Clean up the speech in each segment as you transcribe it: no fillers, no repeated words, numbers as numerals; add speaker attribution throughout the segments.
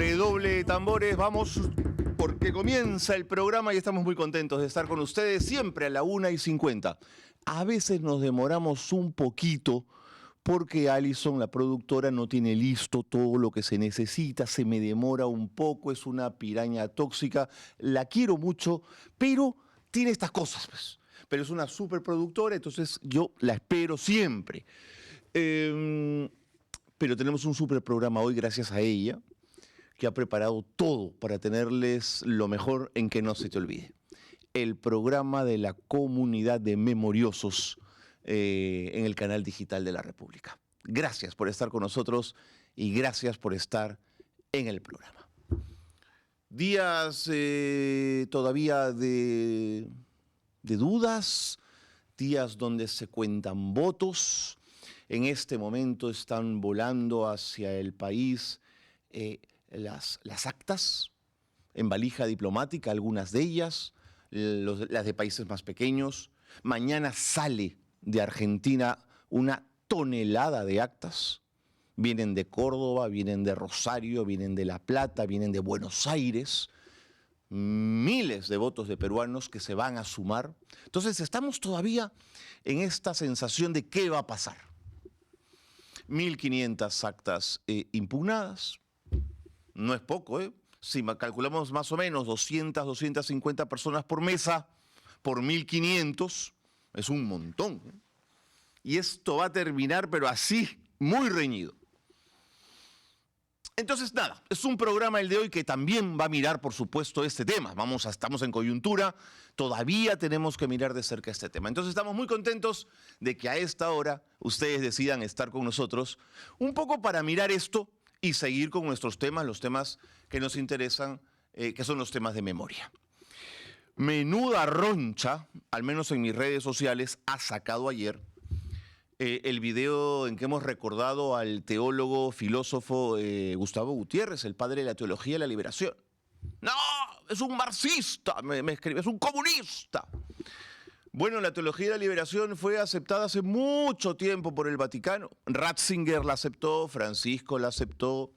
Speaker 1: Redoble de tambores, vamos, porque comienza el programa y estamos muy contentos de estar con ustedes siempre a la 1:50. A veces nos demoramos un poquito porque Alison, la productora, no tiene listo todo lo que se necesita, se me demora un poco, es una piraña tóxica, la quiero mucho, pero tiene estas cosas, pues. Pero es una superproductora, entonces yo la espero siempre. Pero tenemos un super programa hoy gracias a ella, que ha preparado todo para tenerles lo mejor en que no se te olvide. El programa de la comunidad de memoriosos en el canal digital de la República. Gracias por estar con nosotros y gracias por estar en el programa. Días todavía de dudas, días donde se cuentan votos. En este momento están volando hacia el país las actas en valija diplomática, algunas de ellas, las de países más pequeños. Mañana sale de Argentina una tonelada de actas. Vienen de Córdoba, vienen de Rosario, vienen de La Plata, vienen de Buenos Aires. Miles de votos de peruanos que se van a sumar. Entonces estamos todavía en esta sensación de qué va a pasar. 1.500 actas impugnadas. No es poco, ¿eh? Si calculamos más o menos 200, 250 personas por mesa, por 1.500, es un montón, ¿eh? Y esto va a terminar, pero así, muy reñido. Entonces, nada, es un programa el de hoy que también va a mirar, por supuesto, este tema. Estamos en coyuntura, todavía tenemos que mirar de cerca este tema. Entonces, estamos muy contentos de que a esta hora ustedes decidan estar con nosotros, un poco para mirar esto y seguir con nuestros temas, los temas que nos interesan, que son los temas de memoria. Menuda roncha, al menos en mis redes sociales, ha sacado ayer el video en que hemos recordado al teólogo, filósofo Gustavo Gutiérrez, el padre de la teología de la liberación. No, es un marxista, me escribe, es un comunista. Bueno, la teología de la liberación fue aceptada hace mucho tiempo por el Vaticano. Ratzinger la aceptó, Francisco la aceptó.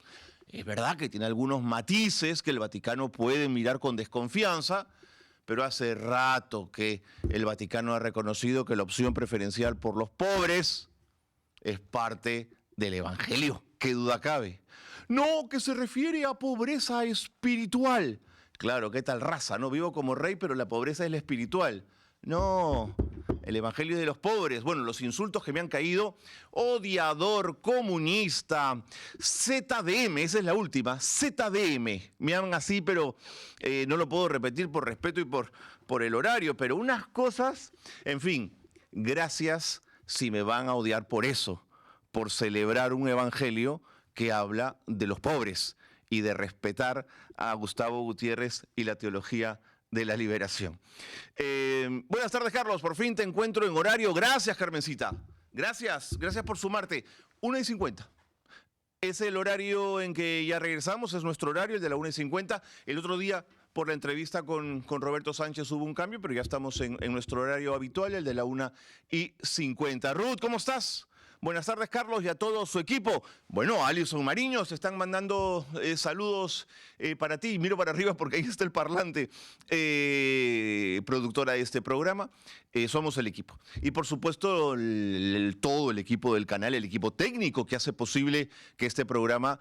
Speaker 1: Es verdad que tiene algunos matices que el Vaticano puede mirar con desconfianza, pero hace rato que el Vaticano ha reconocido que la opción preferencial por los pobres es parte del Evangelio. ¿Qué duda cabe? No, que se refiere a pobreza espiritual. Claro, ¿qué tal raza? No vivo como rey, pero la pobreza es la espiritual. No, el Evangelio es de los pobres. Bueno, los insultos que me han caído: odiador, comunista, ZDM, esa es la última, ZDM. Me llaman así, pero no lo puedo repetir por respeto y por el horario, pero unas cosas, en fin, gracias si me van a odiar por eso, por celebrar un Evangelio que habla de los pobres y de respetar a Gustavo Gutiérrez y la teología de la liberación. Buenas tardes, Carlos. Por fin te encuentro en horario. Gracias, Carmencita. Gracias por sumarte. 1:50. Es el horario en que ya regresamos, es nuestro horario, el de la 1:50. El otro día, por la entrevista con Roberto Sánchez, hubo un cambio, pero ya estamos en nuestro horario habitual, el de la 1:50. Ruth, ¿cómo estás? Buenas tardes, Carlos, y a todo su equipo. Bueno, Alison Mariño, se están mandando saludos para ti. Miro para arriba porque ahí está el parlante, productora de este programa. Somos el equipo. Y por supuesto, todo el equipo del canal, el equipo técnico que hace posible que este programa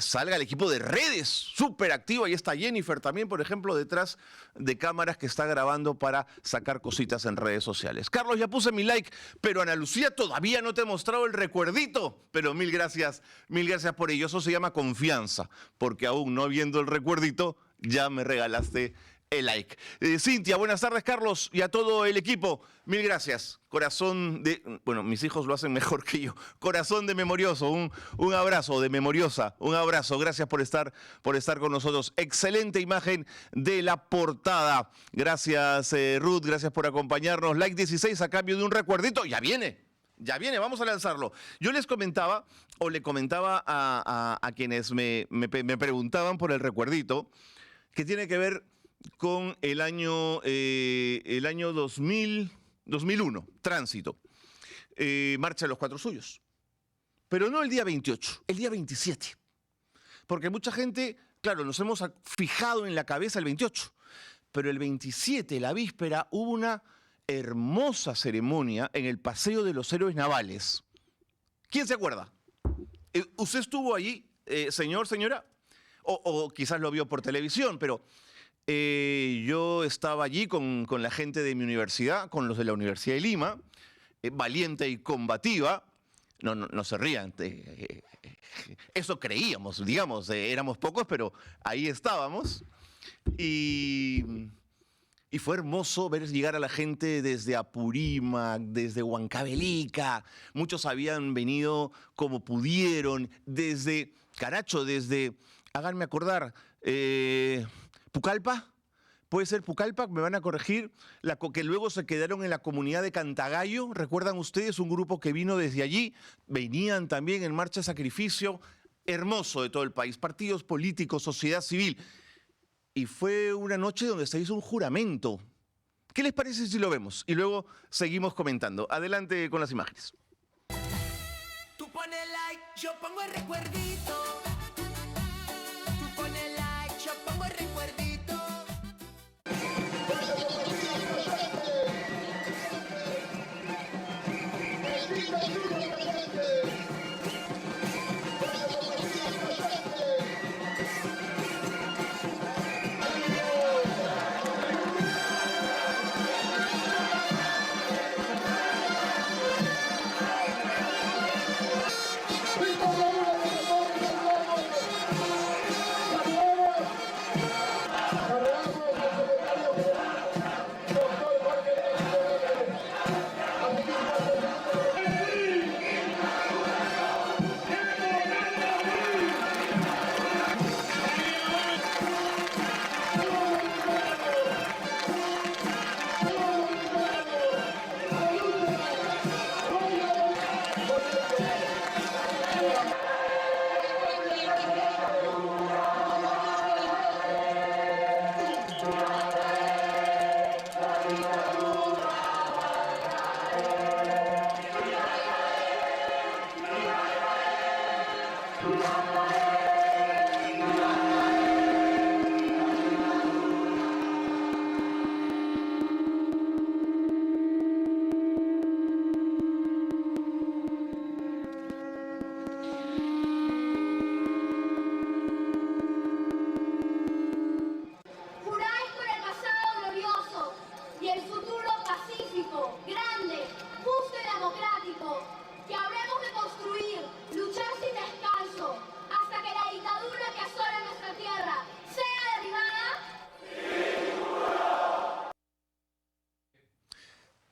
Speaker 1: salga, el equipo de redes, súper activo. Ahí está Jennifer también, por ejemplo, detrás de cámaras, que está grabando para sacar cositas en redes sociales. Carlos, ya puse mi like, pero Ana Lucía todavía no te he mostrado el recuerdito, pero mil gracias por ello. Eso se llama confianza, porque aún no viendo el recuerdito, ya me regalaste el like. Cintia, buenas tardes, Carlos, y a todo el equipo, mil gracias. Corazón de... Bueno, mis hijos lo hacen mejor que yo. Corazón de memorioso, un abrazo, de memoriosa, un abrazo. Gracias por estar con nosotros. Excelente imagen de la portada. Gracias, Ruth, gracias por acompañarnos. Like 16 a cambio de un recuerdito. Ya viene, vamos a lanzarlo. Yo les comentaba, o le comentaba a quienes me preguntaban por el recuerdito, que tiene que ver con el año 2001, tránsito, Marcha de los Cuatro Suyos. Pero no el día 28, el día 27. Porque mucha gente, claro, nos hemos fijado en la cabeza el 28, pero el 27, la víspera, hubo una hermosa ceremonia en el Paseo de los Héroes Navales. ¿Quién se acuerda? ¿Usted estuvo allí, señor, señora? O quizás lo vio por televisión, pero yo estaba allí con la gente de mi universidad, con los de la Universidad de Lima, valiente y combativa. No se rían. Eso creíamos, digamos, éramos pocos, pero ahí estábamos. Y fue hermoso ver llegar a la gente desde Apurímac, desde Huancavelica. Muchos habían venido como pudieron, desde Caracho, desde, háganme acordar, Pucallpa. Puede ser Pucallpa, me van a corregir, que luego se quedaron en la comunidad de Cantagallo. ¿Recuerdan ustedes? Un grupo que vino desde allí. Venían también en marcha de sacrificio. Hermoso de todo el país. Partidos políticos, sociedad civil. Y fue una noche donde se hizo un juramento. ¿Qué les parece si lo vemos? Y luego seguimos comentando. Adelante con las imágenes.
Speaker 2: Tú pones like, yo pongo el recuerdito. Tú pones like, yo pongo el recuerdito.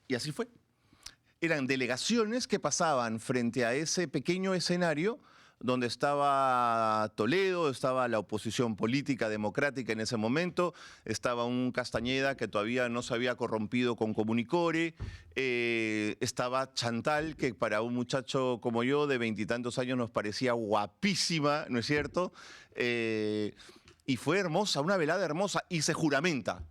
Speaker 1: Y así fue. Eran delegaciones que pasaban frente a ese pequeño escenario donde estaba Toledo, estaba la oposición política democrática en ese momento, estaba un Castañeda que todavía no se había corrompido con Comunicore, estaba Chantal, que para un muchacho como yo de 20 y tantos años nos parecía guapísima, ¿no es cierto? Y fue hermosa, una velada hermosa, y se juramenta,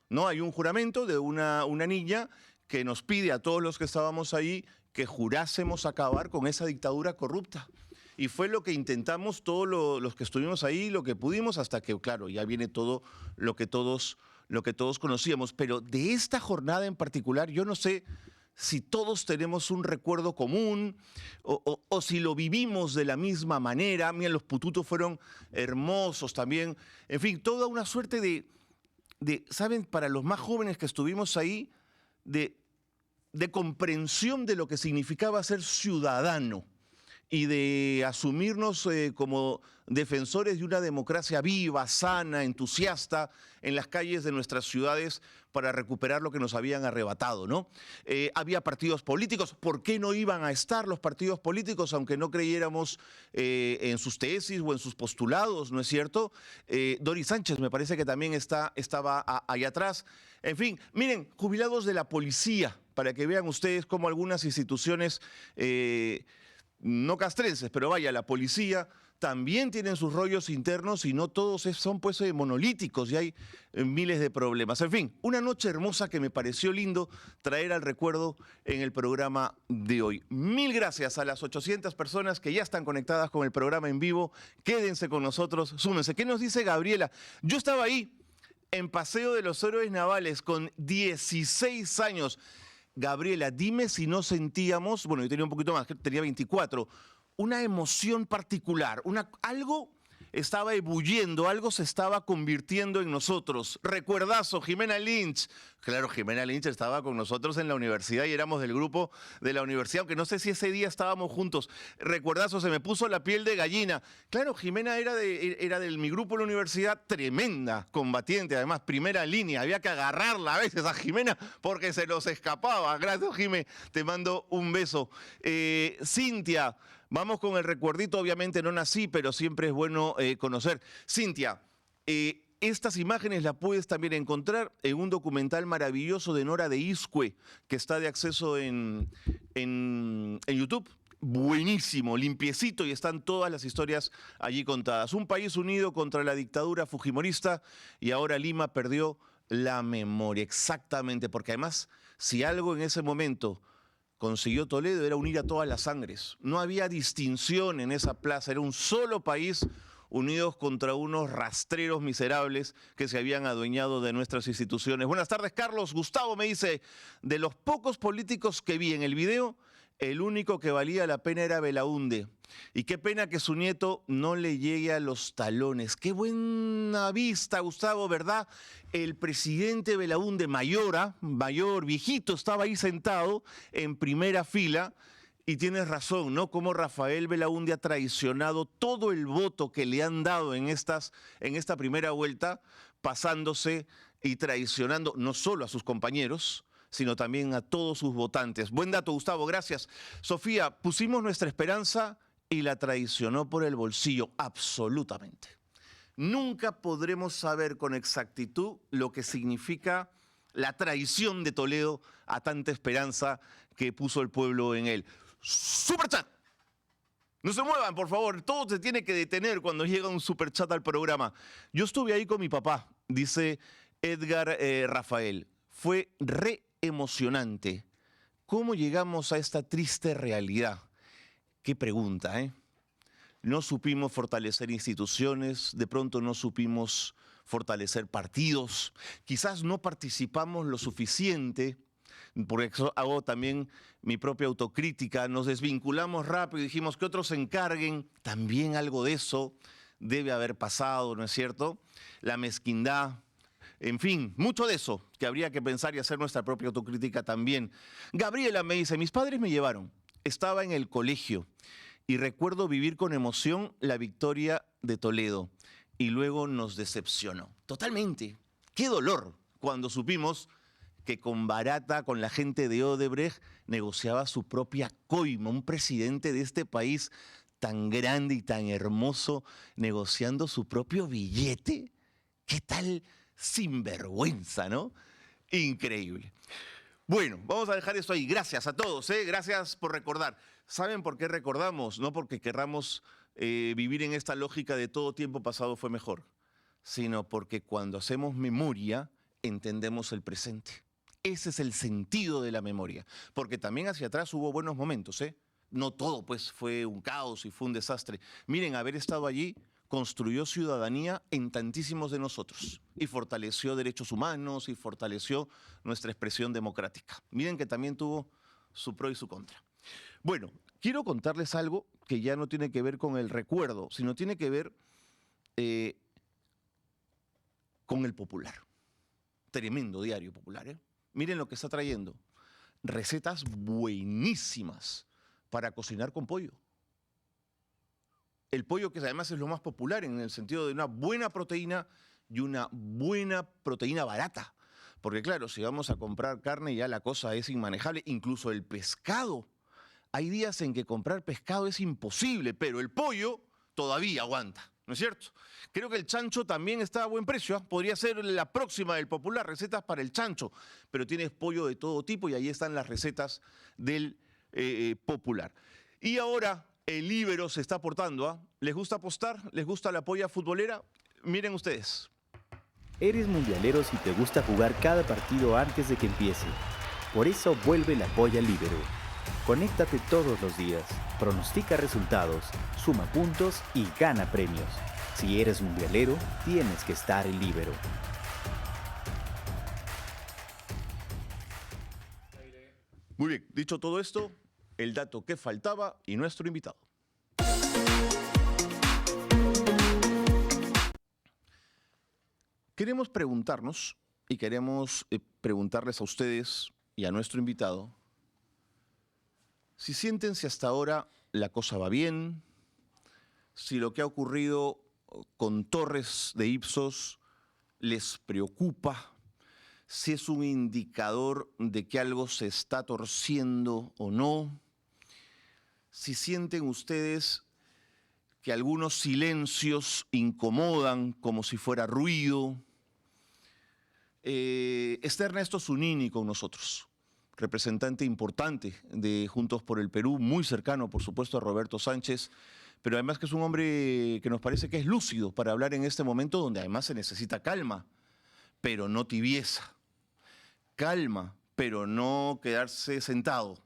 Speaker 1: ¿no? Hay un juramento de una niña que nos pide a todos los que estábamos ahí que jurásemos acabar con esa dictadura corrupta. Y fue lo que intentamos todos los que estuvimos ahí, lo que pudimos, hasta que, claro, ya viene todo lo que todos conocíamos. Pero de esta jornada en particular, yo no sé si todos tenemos un recuerdo común o si lo vivimos de la misma manera. Miren, los pututos fueron hermosos también. En fin, toda una suerte de ¿saben? Para los más jóvenes que estuvimos ahí, de comprensión de lo que significaba ser ciudadano y de asumirnos como defensores de una democracia viva, sana, entusiasta en las calles de nuestras ciudades para recuperar lo que nos habían arrebatado, ¿no? Había partidos políticos. ¿Por qué no iban a estar los partidos políticos, aunque no creyéramos en sus tesis o en sus postulados, ¿no es cierto? Doris Sánchez me parece que también estaba allá atrás. En fin, miren, jubilados de la policía, para que vean ustedes cómo algunas instituciones no castrenses, pero vaya, la policía también tienen sus rollos internos y no todos son pues monolíticos y hay miles de problemas. En fin, una noche hermosa que me pareció lindo traer al recuerdo en el programa de hoy. Mil gracias a las 800 personas que ya están conectadas con el programa en vivo. Quédense con nosotros, súmense. ¿Qué nos dice Gabriela? Yo estaba ahí en Paseo de los Héroes Navales con 16 años. Gabriela, dime si no sentíamos, bueno, yo tenía un poquito más, tenía 24, una emoción particular, algo estaba ebulliendo, algo se estaba convirtiendo en nosotros. Recuerdazo, Jimena Lynch. Claro, Jimena Lynch estaba con nosotros en la universidad y éramos del grupo de la universidad, aunque no sé si ese día estábamos juntos. Recuerdazo, se me puso la piel de gallina. Claro, Jimena era de mi grupo en la universidad, tremenda, combatiente, además, primera línea. Había que agarrarla a veces a Jimena porque se nos escapaba. Gracias, Jimé, te mando un beso. Cintia, vamos con el recuerdito, obviamente no nací, pero siempre es bueno conocer. Cintia, estas imágenes las puedes también encontrar en un documental maravilloso de Nora de Iscue, que está de acceso en YouTube. Buenísimo, limpiecito y están todas las historias allí contadas. Un país unido contra la dictadura fujimorista y ahora Lima perdió la memoria. Exactamente, porque además, si algo en ese momento consiguió Toledo era unir a todas las sangres. No había distinción en esa plaza, era un solo país unidos contra unos rastreros miserables que se habían adueñado de nuestras instituciones. Buenas tardes, Carlos. Gustavo me dice, de los pocos políticos que vi en el video, el único que valía la pena era Belaúnde. Y qué pena que su nieto no le llegue a los talones. Qué buena vista, Gustavo, ¿verdad? El presidente Belaúnde, mayor, viejito, estaba ahí sentado en primera fila. Y tienes razón, ¿no? Como Rafael Belaúnde ha traicionado todo el voto que le han dado en esta primera vuelta, pasándose y traicionando no solo a sus compañeros, sino también a todos sus votantes. Buen dato, Gustavo, gracias. Sofía, pusimos nuestra esperanza y la traicionó por el bolsillo, absolutamente. Nunca podremos saber con exactitud lo que significa la traición de Toledo a tanta esperanza que puso el pueblo en él. ¡Superchat! No se muevan, por favor. Todo se tiene que detener cuando llega un superchat al programa. Yo estuve ahí con mi papá, dice Edgar Rafael. Fue re emocionante. ¿Cómo llegamos a esta triste realidad? Qué pregunta, ¿eh? No supimos fortalecer instituciones, de pronto no supimos fortalecer partidos, quizás no participamos lo suficiente, por eso hago también mi propia autocrítica, nos desvinculamos rápido y dijimos que otros se encarguen, también algo de eso debe haber pasado, ¿no es cierto? La mezquindad, en fin, mucho de eso que habría que pensar y hacer nuestra propia autocrítica también. Gabriela me dice, mis padres me llevaron, estaba en el colegio y recuerdo vivir con emoción la victoria de Toledo y luego nos decepcionó. Totalmente. Qué dolor cuando supimos que con Barata, con la gente de Odebrecht, negociaba su propia coima, un presidente de este país tan grande y tan hermoso, negociando su propio billete. ¿Qué tal sinvergüenza, no? Increíble. Bueno, vamos a dejar esto ahí. Gracias a todos, ¿eh? Gracias por recordar. ¿Saben por qué recordamos? No porque querramos vivir en esta lógica de todo tiempo pasado fue mejor, sino porque cuando hacemos memoria entendemos el presente. Ese es el sentido de la memoria, porque también hacia atrás hubo buenos momentos, ¿eh? No todo pues fue un caos y fue un desastre. Miren, haber estado allí construyó ciudadanía en tantísimos de nosotros y fortaleció derechos humanos y fortaleció nuestra expresión democrática. Miren que también tuvo su pro y su contra. Bueno, quiero contarles algo que ya no tiene que ver con el recuerdo, sino tiene que ver con el Popular. Tremendo diario Popular, ¿eh? Miren lo que está trayendo. Recetas buenísimas para cocinar con pollo. El pollo que además es lo más popular en el sentido de una buena proteína y una buena proteína barata. Porque claro, si vamos a comprar carne ya la cosa es inmanejable. Incluso el pescado. Hay días en que comprar pescado es imposible, pero el pollo todavía aguanta, ¿no es cierto? Creo que el chancho también está a buen precio, ¿eh? Podría ser la próxima del Popular, recetas para el chancho, pero tienes pollo de todo tipo y ahí están las recetas del Popular. Y ahora El líbero se está aportando, ¿ah? ¿Les gusta apostar? ¿Les gusta la polla futbolera? Miren ustedes.
Speaker 3: Eres mundialero si te gusta jugar cada partido antes de que empiece. Por eso vuelve la Polla Líbero. Conéctate todos los días, pronostica resultados, suma puntos y gana premios. Si eres mundialero, tienes que estar en Líbero.
Speaker 1: Muy bien, dicho todo esto, el dato que faltaba y nuestro invitado. Queremos preguntarnos y queremos preguntarles a ustedes y a nuestro invitado si sienten si hasta ahora la cosa va bien, si lo que ha ocurrido con Torres de Ipsos les preocupa, si es un indicador de que algo se está torciendo o no, si sienten ustedes que algunos silencios incomodan como si fuera ruido. Está Ernesto Zunini con nosotros, representante importante de Juntos por el Perú, muy cercano, por supuesto, a Roberto Sánchez, pero además que es un hombre que nos parece que es lúcido para hablar en este momento donde además se necesita calma, pero no tibieza. Calma, pero no quedarse sentado.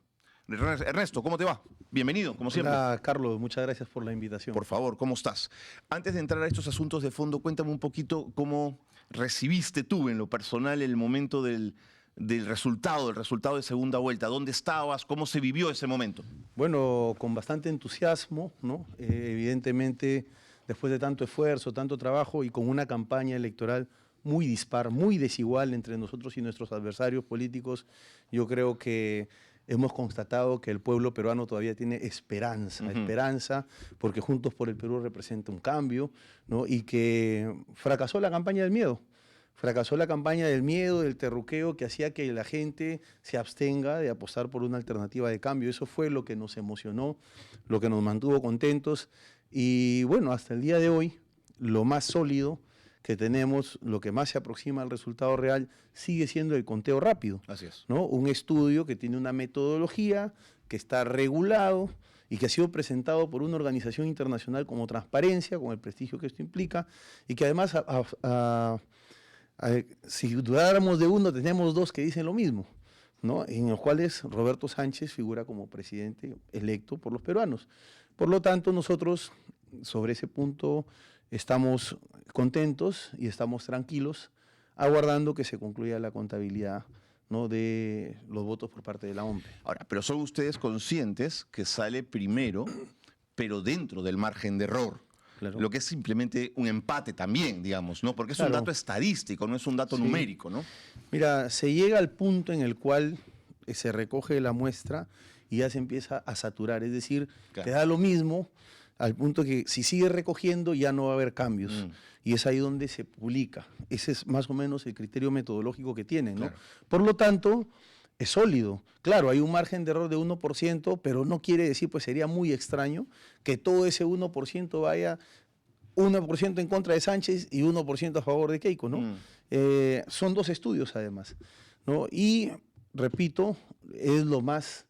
Speaker 1: Ernesto, ¿cómo te va? Bienvenido, como siempre.
Speaker 4: Hola, Carlos, muchas gracias por la invitación.
Speaker 1: Por favor, ¿cómo estás? Antes de entrar a estos asuntos de fondo, cuéntame un poquito cómo recibiste tú en lo personal el momento del resultado de segunda vuelta. ¿Dónde estabas? ¿Cómo se vivió ese momento?
Speaker 4: Bueno, con bastante entusiasmo, ¿no? Evidentemente, después de tanto esfuerzo, tanto trabajo y con una campaña electoral muy dispar, muy desigual entre nosotros y nuestros adversarios políticos, yo creo que hemos constatado que el pueblo peruano todavía tiene esperanza, esperanza, porque Juntos por el Perú representa un cambio, ¿no? Y que fracasó la campaña del miedo. Fracasó la campaña del miedo, del terruqueo, que hacía que la gente se abstenga de apostar por una alternativa de cambio. Eso fue lo que nos emocionó, lo que nos mantuvo contentos. Y bueno, hasta el día de hoy, lo más sólido que tenemos, lo que más se aproxima al resultado real, sigue siendo el conteo rápido.
Speaker 1: Así es.
Speaker 4: ¿No? Un estudio que tiene una metodología, que está regulado y que ha sido presentado por una organización internacional como Transparencia, con el prestigio que esto implica, y que además, si dudáramos de uno, tenemos dos que dicen lo mismo, ¿no? En los cuales Roberto Sánchez figura como presidente electo por los peruanos. Por lo tanto, nosotros, sobre ese punto, estamos contentos y estamos tranquilos, aguardando que se concluya la contabilidad, ¿no?, de los votos por parte de la OMP.
Speaker 1: Ahora, pero son ustedes conscientes que sale primero, pero dentro del margen de error.
Speaker 4: Claro.
Speaker 1: Lo que es simplemente un empate también, digamos, ¿no? Porque es un
Speaker 4: Claro.
Speaker 1: dato estadístico, no es un dato
Speaker 4: Sí.
Speaker 1: numérico, ¿no?
Speaker 4: Mira, se llega al punto en el cual se recoge la muestra y ya se empieza a saturar, es decir,
Speaker 1: Claro.
Speaker 4: te da lo mismo, al punto que si sigue recogiendo ya no va a haber cambios. Y es ahí donde se publica. Ese es más o menos el criterio metodológico que tienen, ¿no?
Speaker 1: Claro.
Speaker 4: Por lo tanto, es sólido. Claro, hay un margen de error de 1%, pero no quiere decir, pues sería muy extraño que todo ese 1% vaya 1% en contra de Sánchez y 1% a favor de Keiko, ¿no? Son dos estudios además, ¿no? Y, repito, es lo más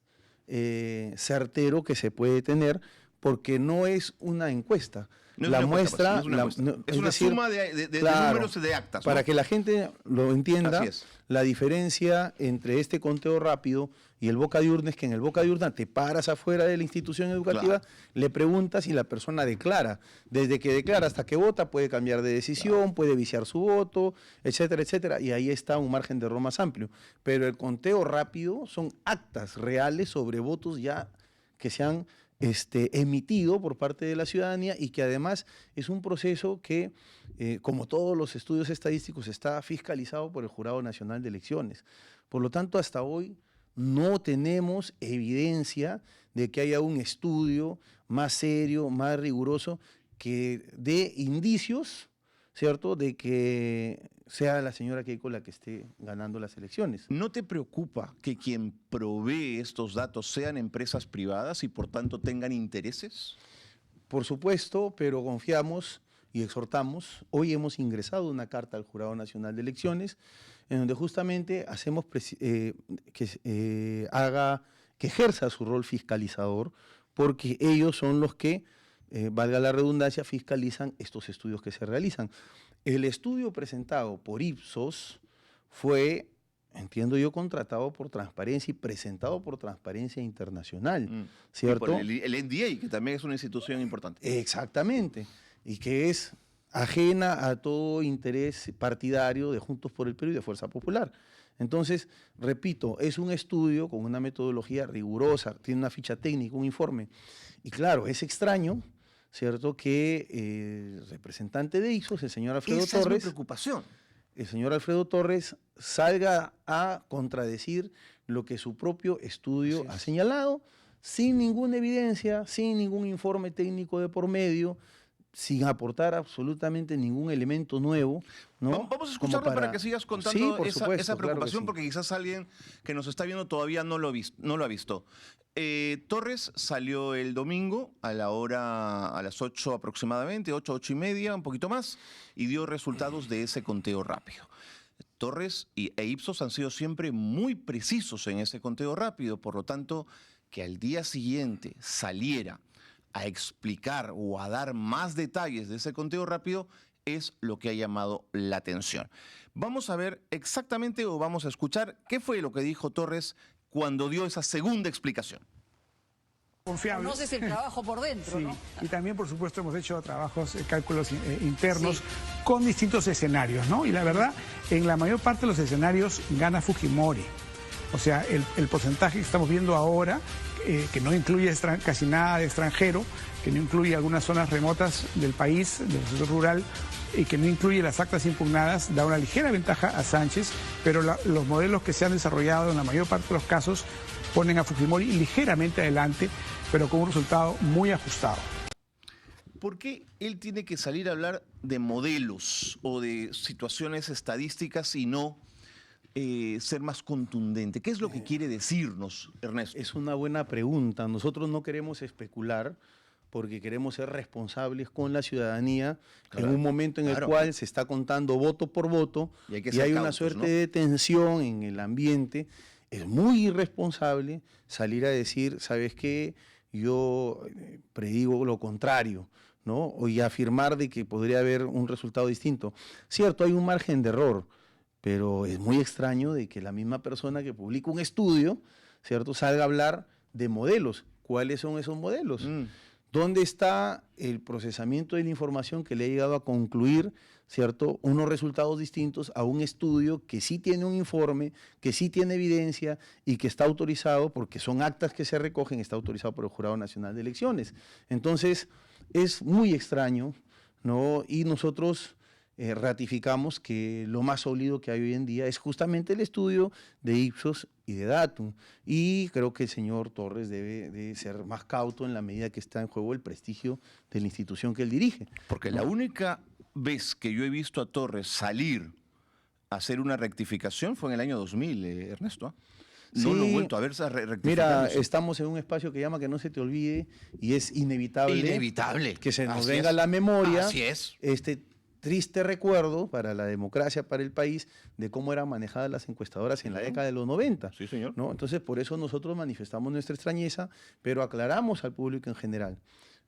Speaker 4: certero que se puede tener, porque no es una encuesta.
Speaker 1: No es
Speaker 4: La
Speaker 1: una encuesta,
Speaker 4: muestra...
Speaker 1: pues, no es una encuesta. Es una
Speaker 4: decir,
Speaker 1: suma de
Speaker 4: claro,
Speaker 1: números y de actas, ¿no?
Speaker 4: Para que la gente lo entienda,
Speaker 1: Así es.
Speaker 4: la diferencia entre este conteo rápido y el boca de urna es que en el boca de urna te paras afuera de la institución educativa,
Speaker 1: Claro.
Speaker 4: le preguntas y la persona declara. Desde que declara hasta que vota puede cambiar de decisión, puede viciar su voto, etcétera, etcétera. Y ahí está un margen de error más amplio. Pero el conteo rápido son actas reales sobre votos ya que se han emitido por parte de la ciudadanía y que además es un proceso que, como todos los estudios estadísticos, está fiscalizado por el Jurado Nacional de Elecciones. Por lo tanto, hasta hoy no tenemos evidencia de que haya un estudio más serio, más riguroso, que dé indicios, ¿cierto?, de que sea la señora Keiko la que esté ganando las elecciones.
Speaker 1: ¿No te preocupa que quien provee estos datos sean empresas privadas y por tanto tengan intereses?
Speaker 4: Por supuesto, pero confiamos y exhortamos. Hoy hemos ingresado una carta al Jurado Nacional de Elecciones en donde justamente hacemos que ejerza su rol fiscalizador porque ellos son los que, valga la redundancia, fiscalizan estos estudios que se realizan. El estudio presentado por Ipsos fue, entiendo yo, contratado por Transparencia y presentado por Transparencia Internacional, ¿cierto?
Speaker 1: Y por el NDA, que también es una institución importante.
Speaker 4: Exactamente, y que es ajena a todo interés partidario de Juntos por el Perú y de Fuerza Popular. Entonces, repito, es un estudio con una metodología rigurosa, tiene una ficha técnica, un informe. Y claro, es extraño, ¿cierto?, que el representante de Ipsos, el señor Alfredo
Speaker 1: Esa es mi
Speaker 4: Torres,
Speaker 1: preocupación.
Speaker 4: el señor Alfredo Torres salga a contradecir lo que su propio estudio ha señalado, sin ninguna evidencia, sin ningún informe técnico de por medio, sin aportar absolutamente ningún elemento nuevo, ¿no?
Speaker 1: Vamos a escucharlo para que sigas contando
Speaker 4: por supuesto,
Speaker 1: esa preocupación,
Speaker 4: claro que sí.
Speaker 1: porque quizás alguien que nos está viendo todavía no lo ha visto. Torres salió el domingo a las 8 aproximadamente, 8:30, un poquito más, y dio resultados de ese conteo rápido. Torres e Ipsos han sido siempre muy precisos en ese conteo rápido, por lo tanto, que al día siguiente saliera a explicar o a dar más detalles de ese conteo rápido es lo que ha llamado la atención. Vamos a ver exactamente, o vamos a escuchar qué fue lo que dijo Torres cuando dio esa segunda explicación.
Speaker 5: Confiable.
Speaker 6: Conoces el trabajo por dentro,
Speaker 5: Sí,
Speaker 6: ¿no?
Speaker 5: y también, por supuesto, hemos hecho trabajos, cálculos internos con distintos escenarios, ¿no? Y la verdad, en la mayor parte de los escenarios gana Fujimori. O sea, el porcentaje que estamos viendo ahora, que no incluye casi nada de extranjero, que no incluye algunas zonas remotas del país, del sector rural, y que no incluye las actas impugnadas, da una ligera ventaja a Sánchez, pero los modelos que se han desarrollado en la mayor parte de los casos ponen a Fujimori ligeramente adelante, pero con un resultado muy ajustado.
Speaker 1: ¿Por qué él tiene que salir a hablar de modelos o de situaciones estadísticas y no ser más contundente? ¿Qué es lo que quiere decirnos, Ernesto?
Speaker 4: Es una buena pregunta. Nosotros no queremos especular porque queremos ser responsables con la ciudadanía
Speaker 1: Claro,
Speaker 4: en un momento en el
Speaker 1: claro.
Speaker 4: cual se está contando voto por voto
Speaker 1: Y hay que
Speaker 4: y
Speaker 1: ser
Speaker 4: hay una
Speaker 1: cautos,
Speaker 4: suerte
Speaker 1: ¿no?
Speaker 4: de tensión en el ambiente. Es muy irresponsable salir a decir, ¿sabes qué? Yo predigo lo contrario, ¿no? Y afirmar de que podría haber un resultado distinto. Cierto, hay un margen de error, pero es muy extraño de que la misma persona que publica un estudio, ¿cierto?, salga a hablar de modelos. ¿Cuáles son esos modelos? ¿Dónde está el procesamiento de la información que le ha llegado a concluir, ¿cierto?, unos resultados distintos a un estudio que sí tiene un informe, que sí tiene evidencia y que está autorizado, porque son actas que se recogen, está autorizado por el Jurado Nacional de Elecciones? Entonces, es muy extraño, ¿no? Y nosotros ratificamos que lo más sólido que hay hoy en día es justamente el estudio de Ipsos y de Datum. Y creo que el señor Torres debe de ser más cauto en la medida que está en juego el prestigio de la institución que él dirige.
Speaker 1: Porque la única vez que yo he visto a Torres salir a hacer una rectificación fue en el año 2000, Ernesto. ¿Ah? No
Speaker 4: Sí.
Speaker 1: lo he vuelto a ver rectificando.
Speaker 4: Mira, estamos en un espacio que llama Que no se te olvide y es inevitable,
Speaker 1: Inevitable.
Speaker 4: que se nos
Speaker 1: Así
Speaker 4: venga
Speaker 1: es.
Speaker 4: a la memoria
Speaker 1: Así es.
Speaker 4: este triste recuerdo para la democracia, para el país, de cómo eran manejadas las encuestadoras en la década de los 90.
Speaker 1: Sí, señor.
Speaker 4: ¿No? Entonces, por eso nosotros manifestamos nuestra extrañeza, pero aclaramos al público en general.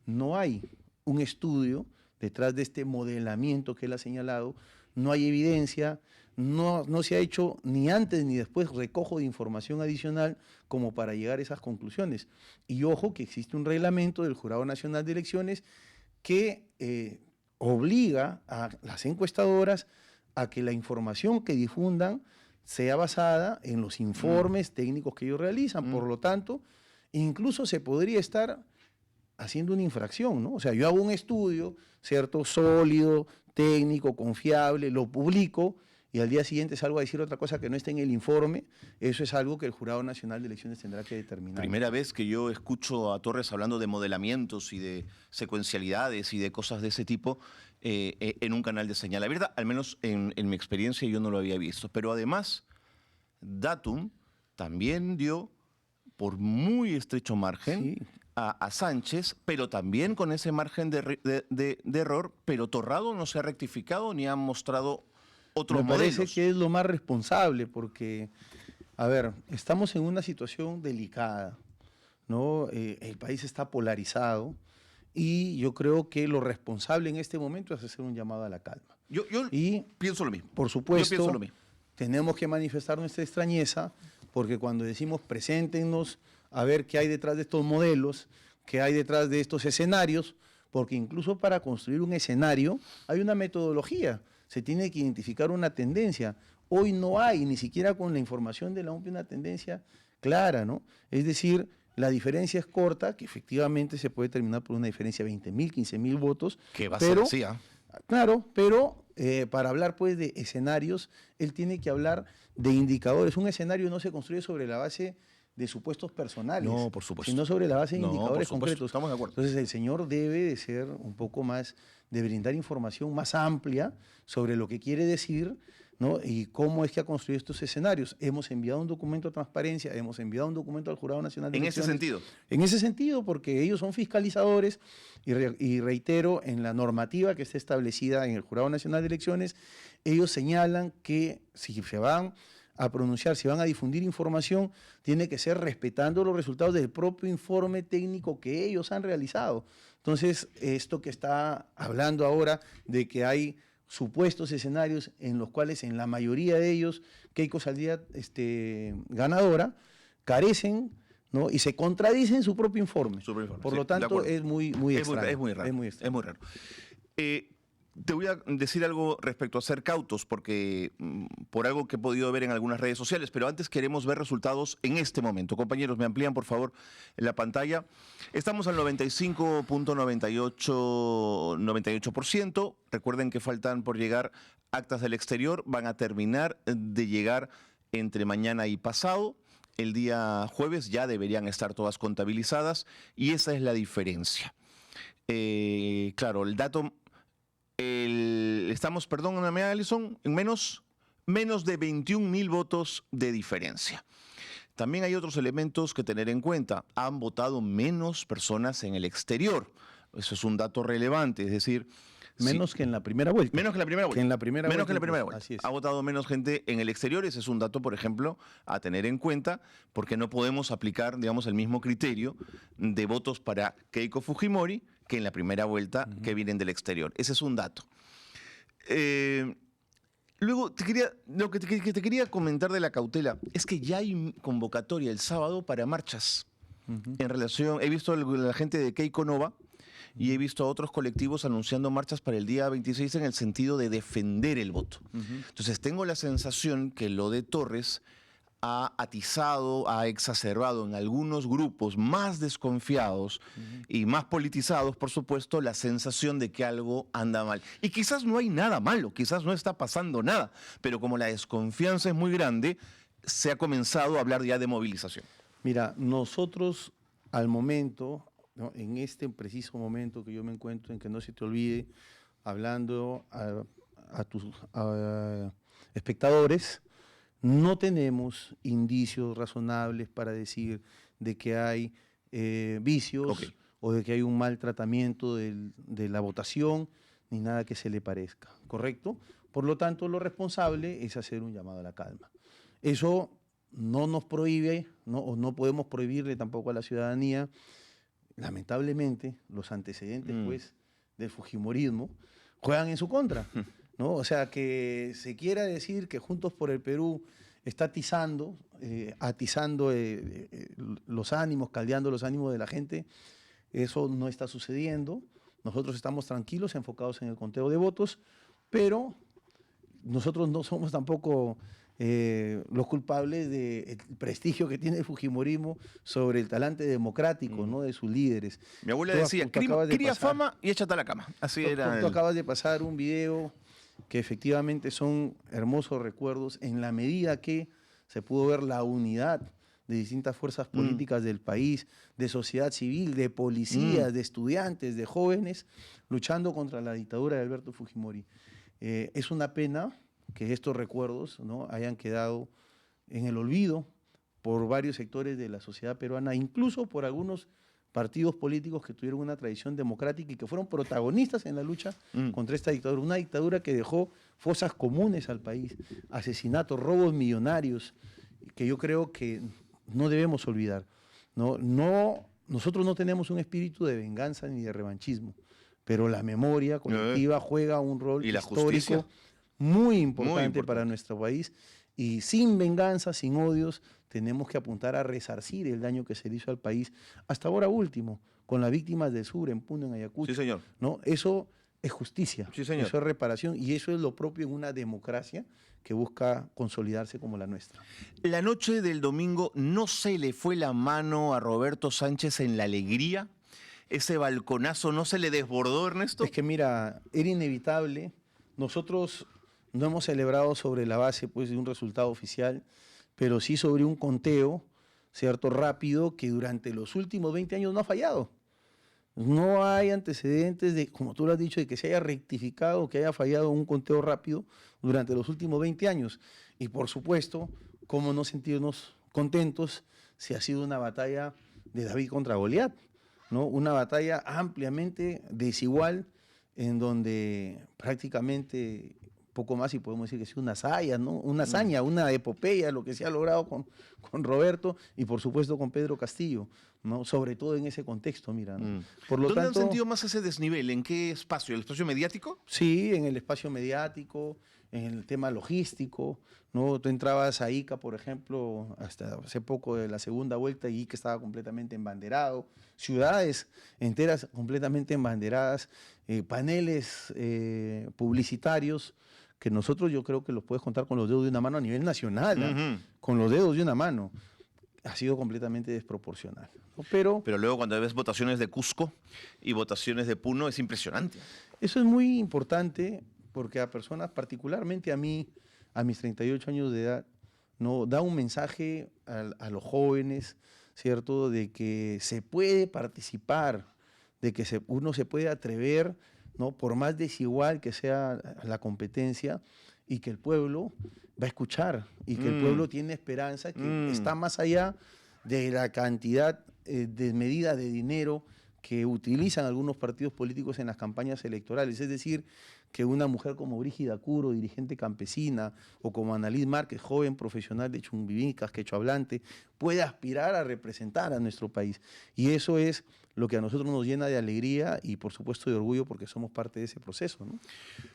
Speaker 4: No hay un estudio detrás de este modelamiento que él ha señalado, no hay evidencia, no se ha hecho ni antes ni después recojo de información adicional como para llegar a esas conclusiones. Y ojo que existe un reglamento del Jurado Nacional de Elecciones que obliga a las encuestadoras a que la información que difundan sea basada en los informes técnicos que ellos realizan. Por lo tanto, incluso se podría estar haciendo una infracción, ¿no? O sea, yo hago un estudio, ¿cierto?, sólido, técnico, confiable, lo publico y al día siguiente salgo a decir otra cosa que no está en el informe. Eso es algo que el Jurado Nacional de Elecciones tendrá que determinar.
Speaker 1: Primera vez que yo escucho a Torres hablando de modelamientos y de secuencialidades y de cosas de ese tipo en un canal de señal abierta, al menos en mi experiencia yo no lo había visto. Pero además, Datum también dio por muy estrecho margen
Speaker 4: Sí.
Speaker 1: a Sánchez, pero también con ese margen de error, pero Torrado no se ha rectificado ni ha mostrado otros
Speaker 4: Me parece
Speaker 1: modelos.
Speaker 4: que es lo más responsable porque, a ver, estamos en una situación delicada, ¿no? El país está polarizado y yo creo que lo responsable en este momento es hacer un llamado a la calma.
Speaker 1: Yo
Speaker 4: Y,
Speaker 1: pienso lo mismo.
Speaker 4: por
Speaker 1: Yo
Speaker 4: supuesto,
Speaker 1: pienso lo mismo.
Speaker 4: tenemos que manifestar nuestra extrañeza porque cuando decimos preséntenos a ver qué hay detrás de estos modelos, qué hay detrás de estos escenarios, porque incluso para construir un escenario hay una metodología, se tiene que identificar una tendencia. Hoy no hay, ni siquiera con la información de la OMPE, una tendencia clara, ¿no? Es decir, la diferencia es corta, que efectivamente se puede terminar por una diferencia de 20.000, 15.000 votos.
Speaker 1: Que va a
Speaker 4: pero,
Speaker 1: ser así, ¿ah?
Speaker 4: Claro, pero para hablar pues de escenarios, él tiene que hablar de indicadores. Un escenario no se construye sobre la base de supuestos personales,
Speaker 1: No, por supuesto.
Speaker 4: sino sobre la base de
Speaker 1: No,
Speaker 4: indicadores
Speaker 1: por supuesto,
Speaker 4: concretos.
Speaker 1: estamos de acuerdo.
Speaker 4: Entonces el señor debe de ser un poco más, de brindar información más amplia sobre lo que quiere decir, ¿no? Y cómo es que ha construido estos escenarios. Hemos enviado un documento a transparencia, hemos enviado un documento al Jurado Nacional de
Speaker 1: En ese
Speaker 4: Elecciones.
Speaker 1: sentido.
Speaker 4: En ese sentido, porque ellos son fiscalizadores y reitero, en la normativa que está establecida en el Jurado Nacional de Elecciones, ellos señalan que si se van a pronunciar, si van a difundir información, tiene que ser respetando los resultados del propio informe técnico que ellos han realizado. Entonces, esto que está hablando ahora de que hay supuestos escenarios en los cuales en la mayoría de ellos Keiko saldría ganadora, carecen, ¿no? Y se contradicen su propio informe. Por
Speaker 1: sí,
Speaker 4: lo
Speaker 1: de
Speaker 4: tanto,
Speaker 1: acuerdo.
Speaker 4: es muy extraño.
Speaker 1: Es muy raro.
Speaker 4: Es muy extraño.
Speaker 1: Es muy raro. Te voy a decir algo respecto a ser cautos, porque por algo que he podido ver en algunas redes sociales, pero antes queremos ver resultados en este momento. Compañeros, me amplían por favor la pantalla. Estamos al 95.98%. Recuerden que faltan por llegar actas del exterior. Van a terminar de llegar entre mañana y pasado. El día jueves ya deberían estar todas contabilizadas y esa es la diferencia. Claro, el dato... estamos, perdóname, Alison, en menos de 21.000 votos de diferencia. También hay otros elementos que tener en cuenta. Han votado menos personas en el exterior. Eso es un dato relevante, es decir...
Speaker 4: Menos que en la primera vuelta.
Speaker 1: Menos que en la primera vuelta.
Speaker 4: Que en la primera
Speaker 1: menos
Speaker 4: vuelta,
Speaker 1: que en la primera
Speaker 4: incluso.
Speaker 1: vuelta.
Speaker 4: Así es.
Speaker 1: Ha votado menos gente en el exterior. Ese es un dato, por ejemplo, a tener en cuenta, porque no podemos aplicar, digamos, el mismo criterio de votos para Keiko Fujimori que en la primera vuelta que vienen del exterior. Ese es un dato. Luego, lo que te quería comentar de la cautela es que ya hay convocatoria el sábado para marchas. En relación, he visto a la gente de Keiko Nova y he visto a otros colectivos anunciando marchas para el día 26 en el sentido de defender el voto. Entonces, tengo la sensación que lo de Torres ha atizado, ha exacerbado en algunos grupos más desconfiados y más politizados, por supuesto, la sensación de que algo anda mal. Y quizás no hay nada malo, quizás no está pasando nada, pero como la desconfianza es muy grande, se ha comenzado a hablar ya de movilización.
Speaker 4: Mira, nosotros al momento, ¿no? En este preciso momento que yo me encuentro, en que no se te olvide, hablando a tus espectadores, no tenemos indicios razonables para decir de que hay vicios o de que hay un mal tratamiento de la votación, ni nada que se le parezca, ¿correcto? Por lo tanto, lo responsable es hacer un llamado a la calma. Eso no nos prohíbe, ¿no? O no podemos prohibirle tampoco a la ciudadanía. Lamentablemente, los antecedentes pues, del fujimorismo juegan en su contra, ¿no? O sea, que se quiera decir que Juntos por el Perú está atizando los ánimos, caldeando los ánimos de la gente, eso no está sucediendo. Nosotros estamos tranquilos, enfocados en el conteo de votos, pero nosotros no somos tampoco los culpables del prestigio que tiene el fujimorismo sobre el talante democrático, ¿no? De sus líderes.
Speaker 1: Mi abuela
Speaker 4: Tú
Speaker 1: decía,
Speaker 4: acabas de
Speaker 1: cría
Speaker 4: pasar-
Speaker 1: fama y échate a la cama. Así era.
Speaker 4: Tú acabas de pasar un video que efectivamente son hermosos recuerdos en la medida que se pudo ver la unidad de distintas fuerzas políticas del país, de sociedad civil, de policías, de estudiantes, de jóvenes, luchando contra la dictadura de Alberto Fujimori. Es una pena que estos recuerdos, ¿no? hayan quedado en el olvido por varios sectores de la sociedad peruana, incluso por algunos partidos políticos que tuvieron una tradición democrática y que fueron protagonistas en la lucha contra esta dictadura. Una dictadura que dejó fosas comunes al país, asesinatos, robos millonarios, que yo creo que no debemos olvidar. Nosotros no tenemos un espíritu de venganza ni de revanchismo, pero la memoria colectiva juega un rol
Speaker 1: ¿Y la
Speaker 4: histórico
Speaker 1: justicia?
Speaker 4: muy importante
Speaker 1: importante.
Speaker 4: para nuestro país. Y sin venganza, sin odios, tenemos que apuntar a resarcir el daño que se le hizo al país. Hasta ahora último, con las víctimas del sur, en Puno, en Ayacucho.
Speaker 1: Sí, señor.
Speaker 4: ¿No? Eso es justicia,
Speaker 1: Sí, señor.
Speaker 4: eso es reparación y eso es lo propio en una democracia que busca consolidarse como la nuestra.
Speaker 1: La noche del domingo, ¿no se le fue la mano a Roberto Sánchez en la alegría? ¿Ese balconazo no se le desbordó, Ernesto?
Speaker 4: Es que mira, era inevitable. Nosotros no hemos celebrado sobre la base pues, de un resultado oficial, pero sí sobre un conteo, ¿cierto?, rápido, que durante los últimos 20 años no ha fallado. No hay antecedentes de, como tú lo has dicho, de que se haya rectificado, que haya fallado un conteo rápido durante los últimos 20 años. Y por supuesto, cómo no sentirnos contentos si ha sido una batalla de David contra Goliat, ¿no? Una batalla ampliamente desigual en donde prácticamente poco más y podemos decir que es una hazaña, ¿no? Una hazaña, una epopeya, lo que se ha logrado con Roberto y por supuesto con Pedro Castillo, ¿no? Sobre todo en ese contexto, mira, ¿no? Por lo
Speaker 1: ¿Dónde
Speaker 4: tanto,
Speaker 1: han sentido más ese desnivel? ¿En qué espacio? ¿El espacio mediático?
Speaker 4: sí, en el espacio mediático, en el tema logístico, ¿no? Tú entrabas a Ica, por ejemplo, hasta hace poco de la segunda vuelta y Ica estaba completamente embanderado, ciudades enteras completamente embanderadas, paneles publicitarios que nosotros yo creo que los puedes contar con los dedos de una mano a nivel nacional, ¿ah? Con los dedos de una mano. Ha sido completamente desproporcional, ¿no? Pero
Speaker 1: Pero luego cuando ves votaciones de Cusco y votaciones de Puno es impresionante.
Speaker 4: eso es muy importante porque a personas, particularmente a mí, a mis 38 años de edad, ¿no? Da un mensaje a los jóvenes, ¿cierto?, de que se puede participar, de que uno se puede atrever, ¿no?, por más desigual que sea la competencia, y que el pueblo va a escuchar, y que el pueblo tiene esperanza, que está más allá de la cantidad desmedida de dinero que utilizan algunos partidos políticos en las campañas electorales. Es decir, que una mujer como Brígida Curo, dirigente campesina, o como Annalise Márquez, joven profesional de Chumbivicas, quechohablante, puede aspirar a representar a nuestro país. Y eso es lo que a nosotros nos llena de alegría y, por supuesto, de orgullo porque somos parte de ese proceso, ¿no?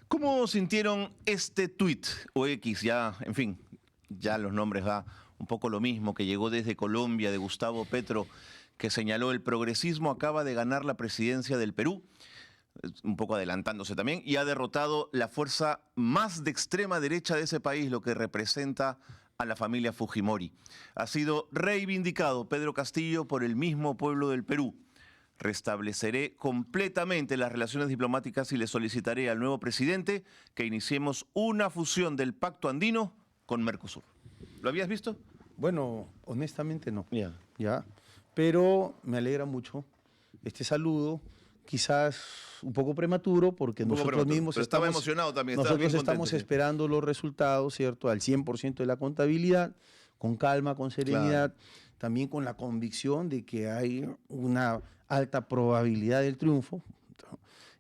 Speaker 1: ¿Cómo sintieron este tuit o X? Ya, en fin, ya los nombres da un poco lo mismo, que llegó desde Colombia, de Gustavo Petro, que señaló: el progresismo acaba de ganar la presidencia del Perú, un poco adelantándose también, y ha derrotado la fuerza más de extrema derecha de ese país, lo que representa a la familia Fujimori. Ha sido reivindicado Pedro Castillo por el mismo pueblo del Perú. Restableceré completamente las relaciones diplomáticas y le solicitaré al nuevo presidente que iniciemos una fusión del Pacto Andino con Mercosur. ¿Lo habías visto?
Speaker 4: Bueno, honestamente no.
Speaker 1: Ya.
Speaker 4: ¿Ya? Pero me alegra mucho este saludo, quizás un poco prematuro, porque
Speaker 1: Un poco
Speaker 4: nosotros
Speaker 1: prematuro,
Speaker 4: mismos
Speaker 1: pero estaba emocionado también, estaba
Speaker 4: nosotros
Speaker 1: bien
Speaker 4: estamos
Speaker 1: contento, sí.
Speaker 4: esperando los resultados, ¿cierto?, al 100% de la contabilidad, con calma, con serenidad, también con la convicción de que hay una alta probabilidad del triunfo.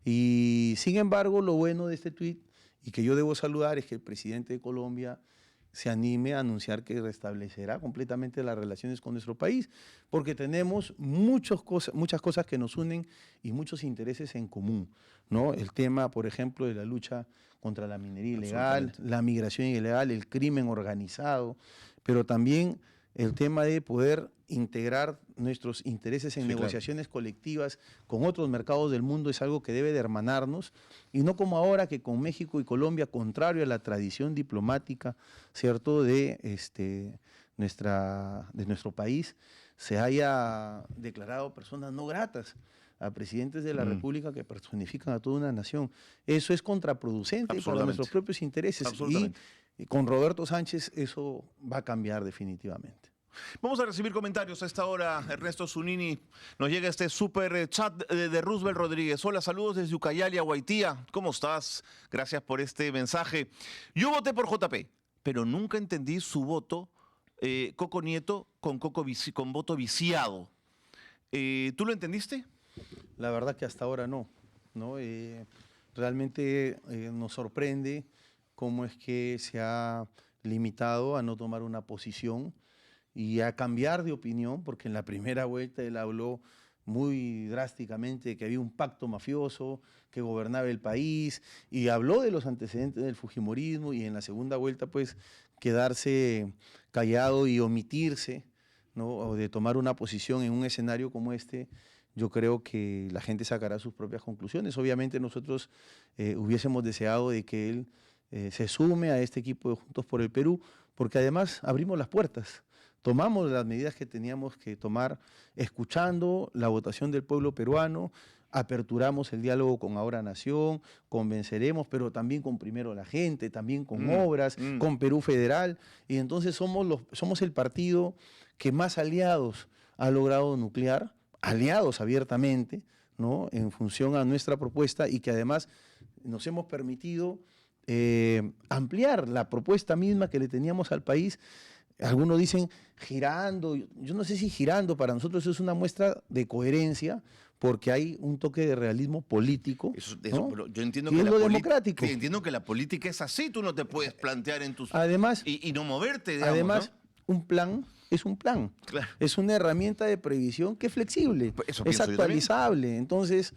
Speaker 4: Y sin embargo, lo bueno de este tuit, y que yo debo saludar, es que el presidente de Colombia se anime a anunciar que restablecerá completamente las relaciones con nuestro país, porque tenemos muchas cosas que nos unen y muchos intereses en común, ¿no? El tema, por ejemplo, de la lucha contra la minería ilegal, la migración ilegal, el crimen organizado, pero también el tema de poder integrar nuestros intereses en negociaciones colectivas con otros mercados del mundo es algo que debe de hermanarnos, y no como ahora que con México y Colombia, contrario a la tradición diplomática, ¿cierto?, de nuestro país, se haya declarado personas no gratas a presidentes de la República que personifican a toda una nación. Eso es contraproducente para nuestros propios intereses. Y con Roberto Sánchez eso va a cambiar definitivamente.
Speaker 1: Vamos a recibir comentarios a esta hora. Ernesto Zunini, nos llega este super chat de Roosevelt Rodríguez. Hola, saludos desde Ucayali, Guaitía. ¿Cómo estás? Gracias por este mensaje. Yo voté por JP, pero nunca entendí su voto, Coco Nieto, con voto viciado. ¿Tú lo entendiste?
Speaker 4: La verdad que hasta ahora no, ¿no? Realmente nos sorprende cómo es que se ha limitado a no tomar una posición y a cambiar de opinión, porque en la primera vuelta él habló muy drásticamente de que había un pacto mafioso que gobernaba el país y habló de los antecedentes del fujimorismo, y en la segunda vuelta pues quedarse callado y omitirse, ¿no? O de tomar una posición en un escenario como este. Yo creo que la gente sacará sus propias conclusiones. Obviamente nosotros hubiésemos deseado de que él se sume a este equipo de Juntos por el Perú, porque además abrimos las puertas, tomamos las medidas que teníamos que tomar, escuchando la votación del pueblo peruano, aperturamos el diálogo con Ahora Nación, convenceremos, pero también con Primero la Gente, también con obras, con Perú Federal, y entonces somos el partido que más aliados ha logrado nuclear, aliados abiertamente, ¿no? En función a nuestra propuesta, y que además nos hemos permitido ampliar la propuesta misma que le teníamos al país. Algunos dicen girando, yo no sé si girando, para nosotros es una muestra de coherencia, porque hay un toque de realismo político. ¿No?
Speaker 1: Pero yo entiendo
Speaker 4: Y
Speaker 1: que
Speaker 4: es lo democrático.
Speaker 1: Sí, entiendo que la política es así, tú no te puedes plantear en tus...
Speaker 4: Además,
Speaker 1: y no moverte, digamos,
Speaker 4: además,
Speaker 1: ¿no?
Speaker 4: un plan es un plan.
Speaker 1: Claro.
Speaker 4: Es una herramienta de previsión que es flexible,
Speaker 1: Eso
Speaker 4: es
Speaker 1: pienso yo también.
Speaker 4: actualizable. Entonces,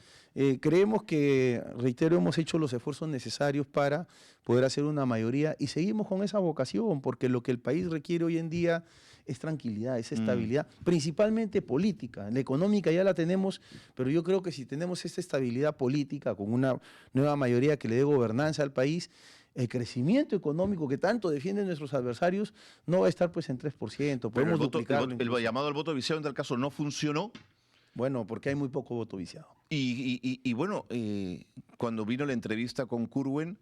Speaker 4: creemos que, reitero, hemos hecho los esfuerzos necesarios para poder hacer una mayoría, y seguimos con esa vocación, porque lo que el país requiere hoy en día es tranquilidad, es estabilidad, principalmente política. La económica ya la tenemos, pero yo creo que si tenemos esta estabilidad política con una nueva mayoría que le dé gobernanza al país, el crecimiento económico que tanto defienden nuestros adversarios no va a estar pues en 3%,
Speaker 1: Pero
Speaker 4: podemos duplicarlo.
Speaker 1: el llamado al voto viciado en tal caso no funcionó.
Speaker 4: Bueno, porque hay muy poco voto viciado.
Speaker 1: Y bueno, cuando vino la entrevista con Curwen,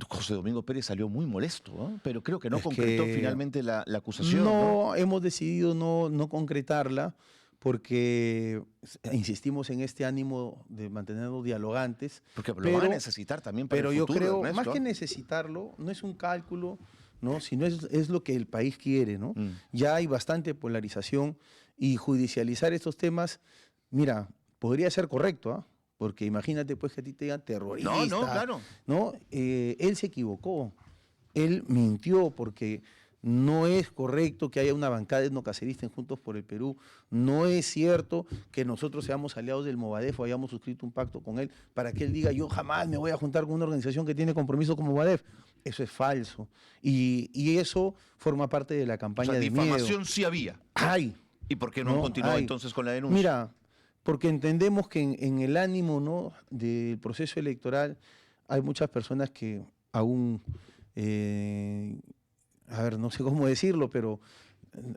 Speaker 1: José Domingo Pérez salió muy molesto, ¿no? Pero creo que no
Speaker 4: Es
Speaker 1: concretó
Speaker 4: que
Speaker 1: finalmente la acusación.
Speaker 4: No, hemos decidido no concretarla, porque insistimos en este ánimo de mantenernos dialogantes.
Speaker 1: Porque lo van a necesitar también para
Speaker 4: Pero
Speaker 1: el
Speaker 4: yo
Speaker 1: futuro,
Speaker 4: creo,
Speaker 1: Ernesto,
Speaker 4: más que
Speaker 1: ¿eh?
Speaker 4: necesitarlo, no es un cálculo, ¿no? Sino es lo que el país quiere, ¿no?
Speaker 1: Mm.
Speaker 4: Ya hay bastante polarización, y judicializar estos temas, mira, podría ser correcto, ¿ah? Porque imagínate pues que a ti te digan terrorista.
Speaker 1: No, claro.
Speaker 4: ¿No? Él se equivocó, él mintió, porque no es correcto que haya una bancada etnocacerista en Juntos por el Perú. No es cierto que nosotros seamos aliados del Movadef o hayamos suscrito un pacto con él para que él diga yo jamás me voy a juntar con una organización que tiene compromiso con Movadef. Eso es falso. Y eso forma parte de la campaña
Speaker 1: O sea,
Speaker 4: de miedo.
Speaker 1: difamación sí había.
Speaker 4: ¡Ay!
Speaker 1: ¿Y por qué no continuó
Speaker 4: hay.
Speaker 1: entonces con la denuncia?
Speaker 4: Mira, porque entendemos que en el ánimo, ¿no?, del proceso electoral hay muchas personas que aún, a ver, no sé cómo decirlo, pero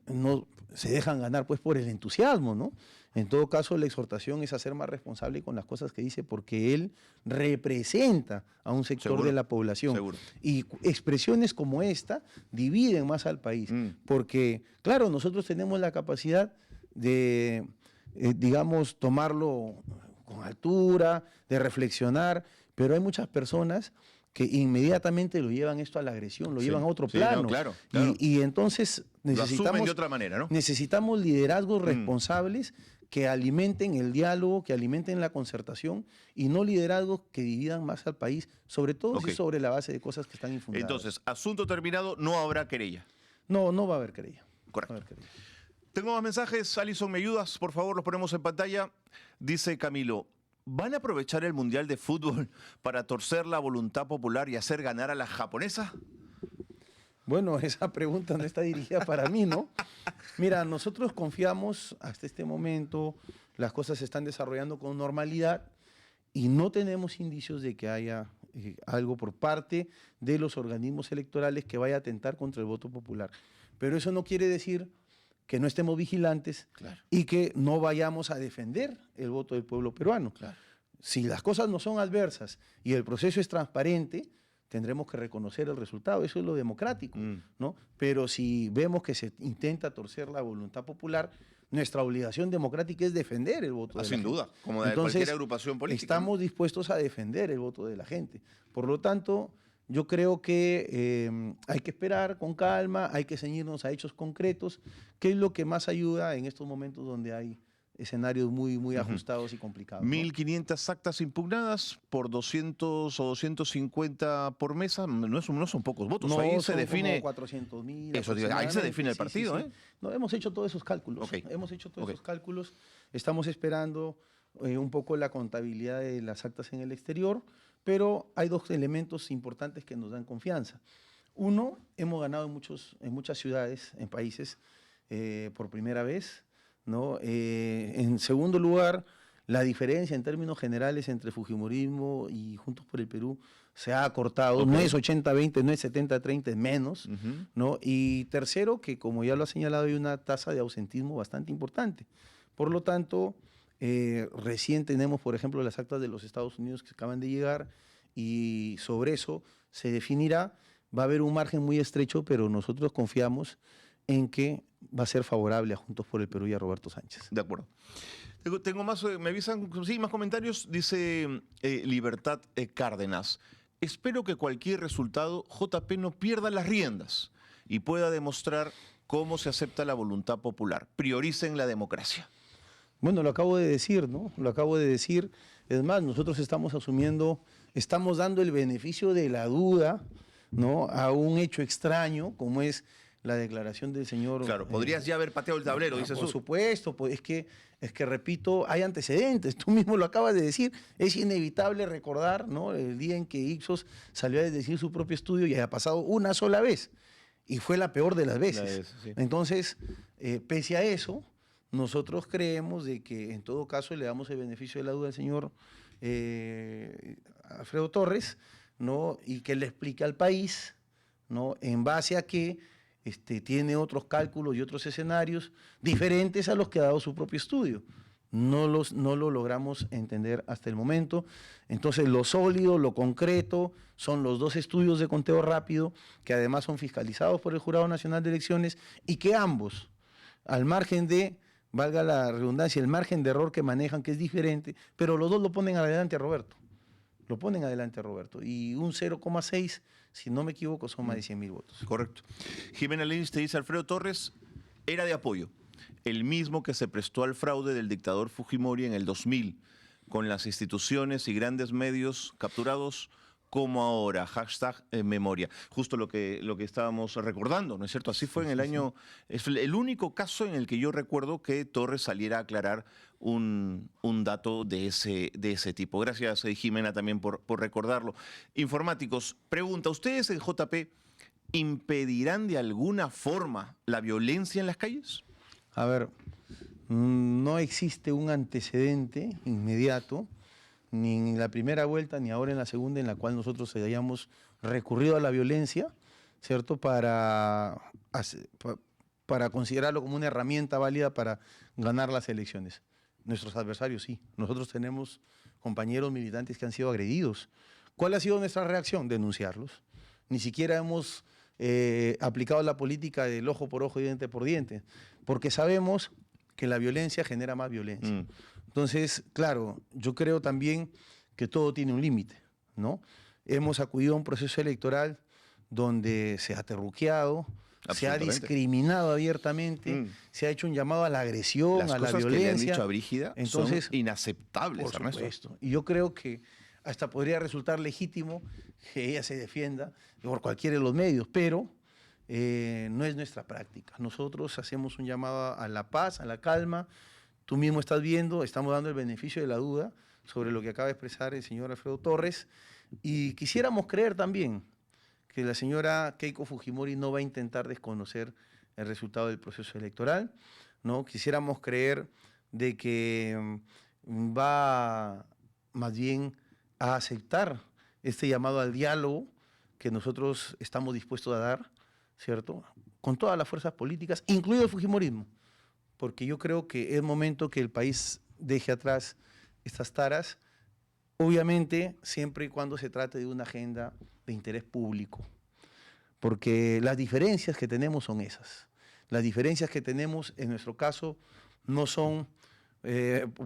Speaker 4: no se dejan ganar pues por el entusiasmo, ¿no? En todo caso, la exhortación es a ser más responsable con las cosas que dice, porque él representa a un sector
Speaker 1: Seguro,
Speaker 4: de la población.
Speaker 1: seguro.
Speaker 4: Y expresiones como esta dividen más al país, porque, claro, nosotros tenemos la capacidad de, digamos, tomarlo con altura, de reflexionar, pero hay muchas personas que inmediatamente lo llevan esto a la agresión, lo
Speaker 1: Sí,
Speaker 4: llevan a otro
Speaker 1: sí,
Speaker 4: plano.
Speaker 1: no, claro.
Speaker 4: Y entonces
Speaker 1: Lo asumen
Speaker 4: necesitamos,
Speaker 1: de otra manera, ¿no?
Speaker 4: necesitamos liderazgos responsables que alimenten el diálogo, que alimenten la concertación, y no liderazgos que dividan más al país, sobre todo
Speaker 1: Ok.
Speaker 4: si sobre la base de cosas que están infundadas.
Speaker 1: Entonces, asunto terminado, no habrá querella.
Speaker 4: No va a haber querella.
Speaker 1: Correcto.
Speaker 4: No va a haber querella.
Speaker 1: Tengo más mensajes. Alison, ¿me ayudas? Por favor, los ponemos en pantalla. Dice Camilo, ¿van a aprovechar el Mundial de Fútbol para torcer la voluntad popular y hacer ganar a la japonesa?
Speaker 4: Bueno, esa pregunta no está dirigida para mí, ¿no? Mira, nosotros confiamos hasta este momento, las cosas se están desarrollando con normalidad y no tenemos indicios de que haya algo por parte de los organismos electorales que vaya a atentar contra el voto popular. Pero eso no quiere decir que no estemos vigilantes y que no vayamos a defender el voto del pueblo peruano. Si las cosas no son adversas y el proceso es transparente, tendremos que reconocer el resultado. Eso es lo democrático, ¿no? Pero si vemos que se intenta torcer la voluntad popular, nuestra obligación democrática es defender el voto de la
Speaker 1: Sin
Speaker 4: gente.
Speaker 1: duda, como de cualquier agrupación política.
Speaker 4: Estamos dispuestos a defender el voto de la gente. Por lo tanto, yo creo que hay que esperar con calma, hay que ceñirnos a hechos concretos, que es lo que más ayuda en estos momentos donde hay escenarios muy ajustados y complicados, ¿no?
Speaker 1: 1.500 actas impugnadas por 200 o 250 por mesa, no son pocos votos.
Speaker 4: No,
Speaker 1: ahí se
Speaker 4: son
Speaker 1: define.
Speaker 4: como 400.000.
Speaker 1: Eso, ahí se define el partido, ¿eh?
Speaker 4: No, hemos hecho todos esos cálculos.
Speaker 1: Ok.
Speaker 4: Hemos hecho todos
Speaker 1: Ok.
Speaker 4: esos cálculos. Estamos esperando un poco la contabilidad de las actas en el exterior, pero hay dos elementos importantes que nos dan confianza. Uno, hemos ganado en muchas ciudades, en países, por primera vez, ¿no? En segundo lugar, la diferencia en términos generales entre Fujimorismo y Juntos por el Perú se ha acortado.
Speaker 1: Ok.
Speaker 4: No es 80-20, no es 70-30, es menos,
Speaker 1: Ujú.
Speaker 4: ¿no? Y tercero, que como ya lo ha señalado, hay una tasa de ausentismo bastante importante. Por lo tanto, recién tenemos, por ejemplo, las actas de los Estados Unidos que acaban de llegar y sobre eso se definirá. Va a haber un margen muy estrecho, pero nosotros confiamos en que va a ser favorable a Juntos por el Perú y a Roberto Sánchez.
Speaker 1: De acuerdo. Tengo más, me avisan, sí, más comentarios. Dice Libertad Cárdenas. Espero que cualquier resultado, JP no pierda las riendas y pueda demostrar cómo se acepta la voluntad popular. Prioricen la democracia.
Speaker 4: Bueno, lo acabo de decir, ¿no? Lo acabo de decir. Es más, nosotros estamos dando el beneficio de la duda, ¿no? A un hecho extraño, como es la declaración del señor.
Speaker 1: Claro, podrías ya haber pateado el tablero, dices
Speaker 4: Por
Speaker 1: tú.
Speaker 4: supuesto, pues es que repito, hay antecedentes, tú mismo lo acabas de decir, es inevitable recordar, ¿no? El día en que Ipsos salió a decir su propio estudio y haya pasado una sola vez, y fue la peor de las veces.
Speaker 1: Sí.
Speaker 4: Entonces, pese a eso, nosotros creemos de que en todo caso le damos el beneficio de la duda al señor Alfredo Torres, ¿no? Y que le explique al país, ¿no? En base a que tiene otros cálculos y otros escenarios diferentes a los que ha dado su propio estudio. No lo logramos entender hasta el momento. Entonces, lo sólido, lo concreto, son los dos estudios de conteo rápido, que además son fiscalizados por el Jurado Nacional de Elecciones, y que ambos, al margen de, valga la redundancia, el margen de error que manejan, que es diferente, pero los dos lo ponen adelante a Roberto. Lo ponen adelante a Roberto. Y un 0,6, si no me equivoco, son más de 100.000 votos.
Speaker 1: Correcto. Jimena Lins te dice, Alfredo Torres era de apoyo, el mismo que se prestó al fraude del dictador Fujimori en el 2000, con las instituciones y grandes medios capturados como ahora, #memoria. Justo lo que estábamos recordando, ¿no es cierto? Así fue en el año... Es el único caso en el que yo recuerdo que Torres saliera a aclarar un dato de ese tipo. Gracias, Jimena, también por recordarlo. Informáticos, pregunta, ¿ustedes en JP impedirán de alguna forma la violencia en las calles?
Speaker 4: A ver, no existe un antecedente inmediato, ni en la primera vuelta, ni ahora en la segunda, en la cual nosotros hayamos recurrido a la violencia, ¿cierto? Para considerarlo como una herramienta válida para ganar las elecciones. Nuestros adversarios sí. Nosotros tenemos compañeros militantes que han sido agredidos. ¿Cuál ha sido nuestra reacción? Denunciarlos. Ni siquiera hemos aplicado la política del ojo por ojo y diente por diente, porque sabemos que la violencia genera más violencia. Entonces, claro, yo creo también que todo tiene un límite, ¿no? Hemos acudido a un proceso electoral donde se ha terruqueado, se ha discriminado abiertamente, se ha hecho un llamado a la agresión,
Speaker 1: Las
Speaker 4: a la
Speaker 1: cosas
Speaker 4: violencia.
Speaker 1: que le han dicho a Brígida
Speaker 4: Entonces,
Speaker 1: son inaceptables,
Speaker 4: por
Speaker 1: Ernesto.
Speaker 4: supuesto. Y yo creo que hasta podría resultar legítimo que ella se defienda por cualquiera de los medios, pero no es nuestra práctica. Nosotros hacemos un llamado a la paz, a la calma. Tú mismo estás viendo, estamos dando el beneficio de la duda sobre lo que acaba de expresar el señor Alfredo Torres. Y quisiéramos creer también que la señora Keiko Fujimori no va a intentar desconocer el resultado del proceso electoral, ¿no? Quisiéramos creer de que va más bien a aceptar este llamado al diálogo que nosotros estamos dispuestos a dar, ¿cierto? Con todas las fuerzas políticas, incluido el fujimorismo, porque yo creo que es momento que el país deje atrás estas taras, obviamente siempre y cuando se trate de una agenda de interés público, porque las diferencias que tenemos son esas. Las diferencias que tenemos, en nuestro caso, no son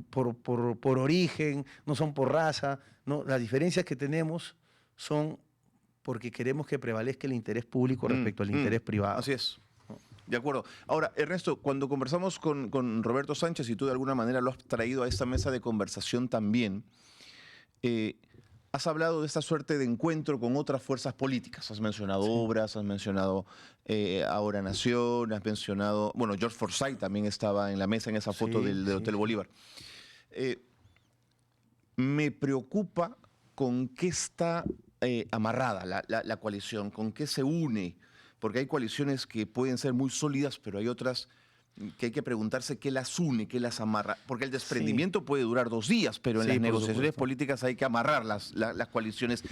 Speaker 4: por origen, no son por raza, no, las diferencias que tenemos son porque queremos que prevalezca el interés público respecto al interés privado.
Speaker 1: Así es. De acuerdo. Ahora, Ernesto, cuando conversamos con Roberto Sánchez, y tú de alguna manera lo has traído a esta mesa de conversación también, has hablado de esta suerte de encuentro con otras fuerzas políticas. Has mencionado Obras, has mencionado Ahora Nación, has mencionado... Bueno, George Forsyth también estaba en la mesa en esa foto
Speaker 4: Sí,
Speaker 1: del
Speaker 4: sí,
Speaker 1: Hotel
Speaker 4: sí.
Speaker 1: Bolívar. Me preocupa con qué está amarrada la coalición, con qué se une, porque hay coaliciones que pueden ser muy sólidas, pero hay otras que hay que preguntarse qué las une, qué las amarra, porque el desprendimiento puede durar 2 días, pero en
Speaker 4: Sí,
Speaker 1: las
Speaker 4: por
Speaker 1: negociaciones
Speaker 4: supuesto.
Speaker 1: políticas hay que amarrar las coaliciones.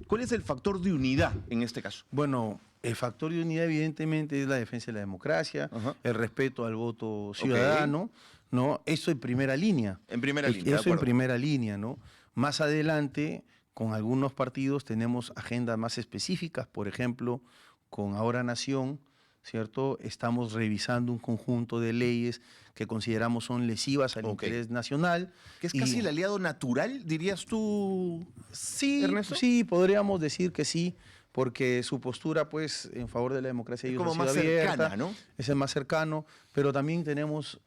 Speaker 1: ¿Cuál es el factor de unidad en este caso?
Speaker 4: Bueno, el factor de unidad evidentemente es la defensa de la democracia,
Speaker 1: Ajá.
Speaker 4: el respeto al voto ciudadano, ¿no? Eso en primera línea.
Speaker 1: En primera línea, de
Speaker 4: Eso en
Speaker 1: acuerdo.
Speaker 4: primera línea, ¿no? Más adelante, con algunos partidos tenemos agendas más específicas, por ejemplo, con Ahora Nación, ¿cierto? Estamos revisando un conjunto de leyes que consideramos son lesivas al
Speaker 1: Ok.
Speaker 4: interés nacional.
Speaker 1: Que es
Speaker 4: y-
Speaker 1: casi el aliado natural, dirías tú,
Speaker 4: Sí,
Speaker 1: Ernesto.
Speaker 4: sí, podríamos decir que sí, porque su postura, pues, en favor de la democracia
Speaker 1: Es
Speaker 4: ellos
Speaker 1: como
Speaker 4: ha sido
Speaker 1: más cercana,
Speaker 4: abierta,
Speaker 1: ¿no?
Speaker 4: es el más cercano, pero también tenemos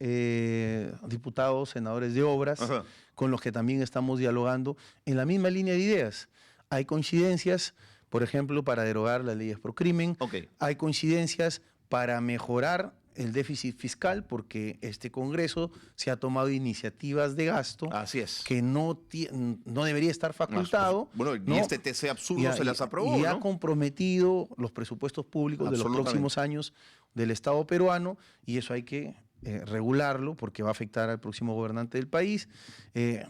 Speaker 4: diputados, senadores de Obras,
Speaker 1: Ajá.
Speaker 4: con los que también estamos dialogando en la misma línea de ideas. Hay coincidencias, por ejemplo, para derogar las leyes pro crimen,
Speaker 1: Ok.
Speaker 4: hay coincidencias para mejorar el déficit fiscal, porque este Congreso se ha tomado iniciativas de gasto
Speaker 1: Así es.
Speaker 4: que no debería estar facultado.
Speaker 1: Bueno, y
Speaker 4: ¿no?
Speaker 1: este TC absurdo
Speaker 4: ha-
Speaker 1: se las aprobó,
Speaker 4: y ha
Speaker 1: ¿no?
Speaker 4: comprometido los presupuestos públicos de los
Speaker 1: Absolutamente.
Speaker 4: próximos años del Estado peruano, y eso hay que regularlo porque va a afectar al próximo gobernante del país.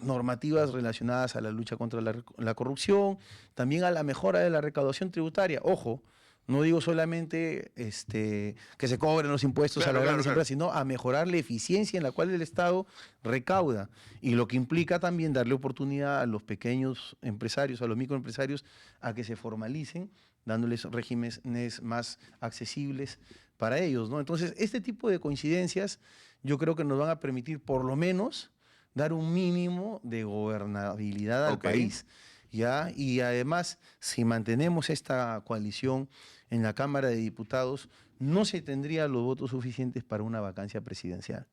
Speaker 4: Normativas relacionadas a la lucha contra la corrupción, también a la mejora de la recaudación tributaria. Ojo, no digo solamente que se cobren los impuestos
Speaker 1: Claro,
Speaker 4: a las
Speaker 1: claro,
Speaker 4: grandes
Speaker 1: claro.
Speaker 4: empresas, sino a mejorar la eficiencia en la cual el Estado recauda. Y lo que implica también darle oportunidad a los pequeños empresarios, a los microempresarios, a que se formalicen, dándoles regímenes más accesibles para ellos, ¿no? Entonces, este tipo de coincidencias yo creo que nos van a permitir por lo menos dar un mínimo de gobernabilidad al
Speaker 1: Ok.
Speaker 4: país. ¿Ya? Y además, si mantenemos esta coalición en la Cámara de Diputados, no se tendría los votos suficientes para una vacancia presidencial.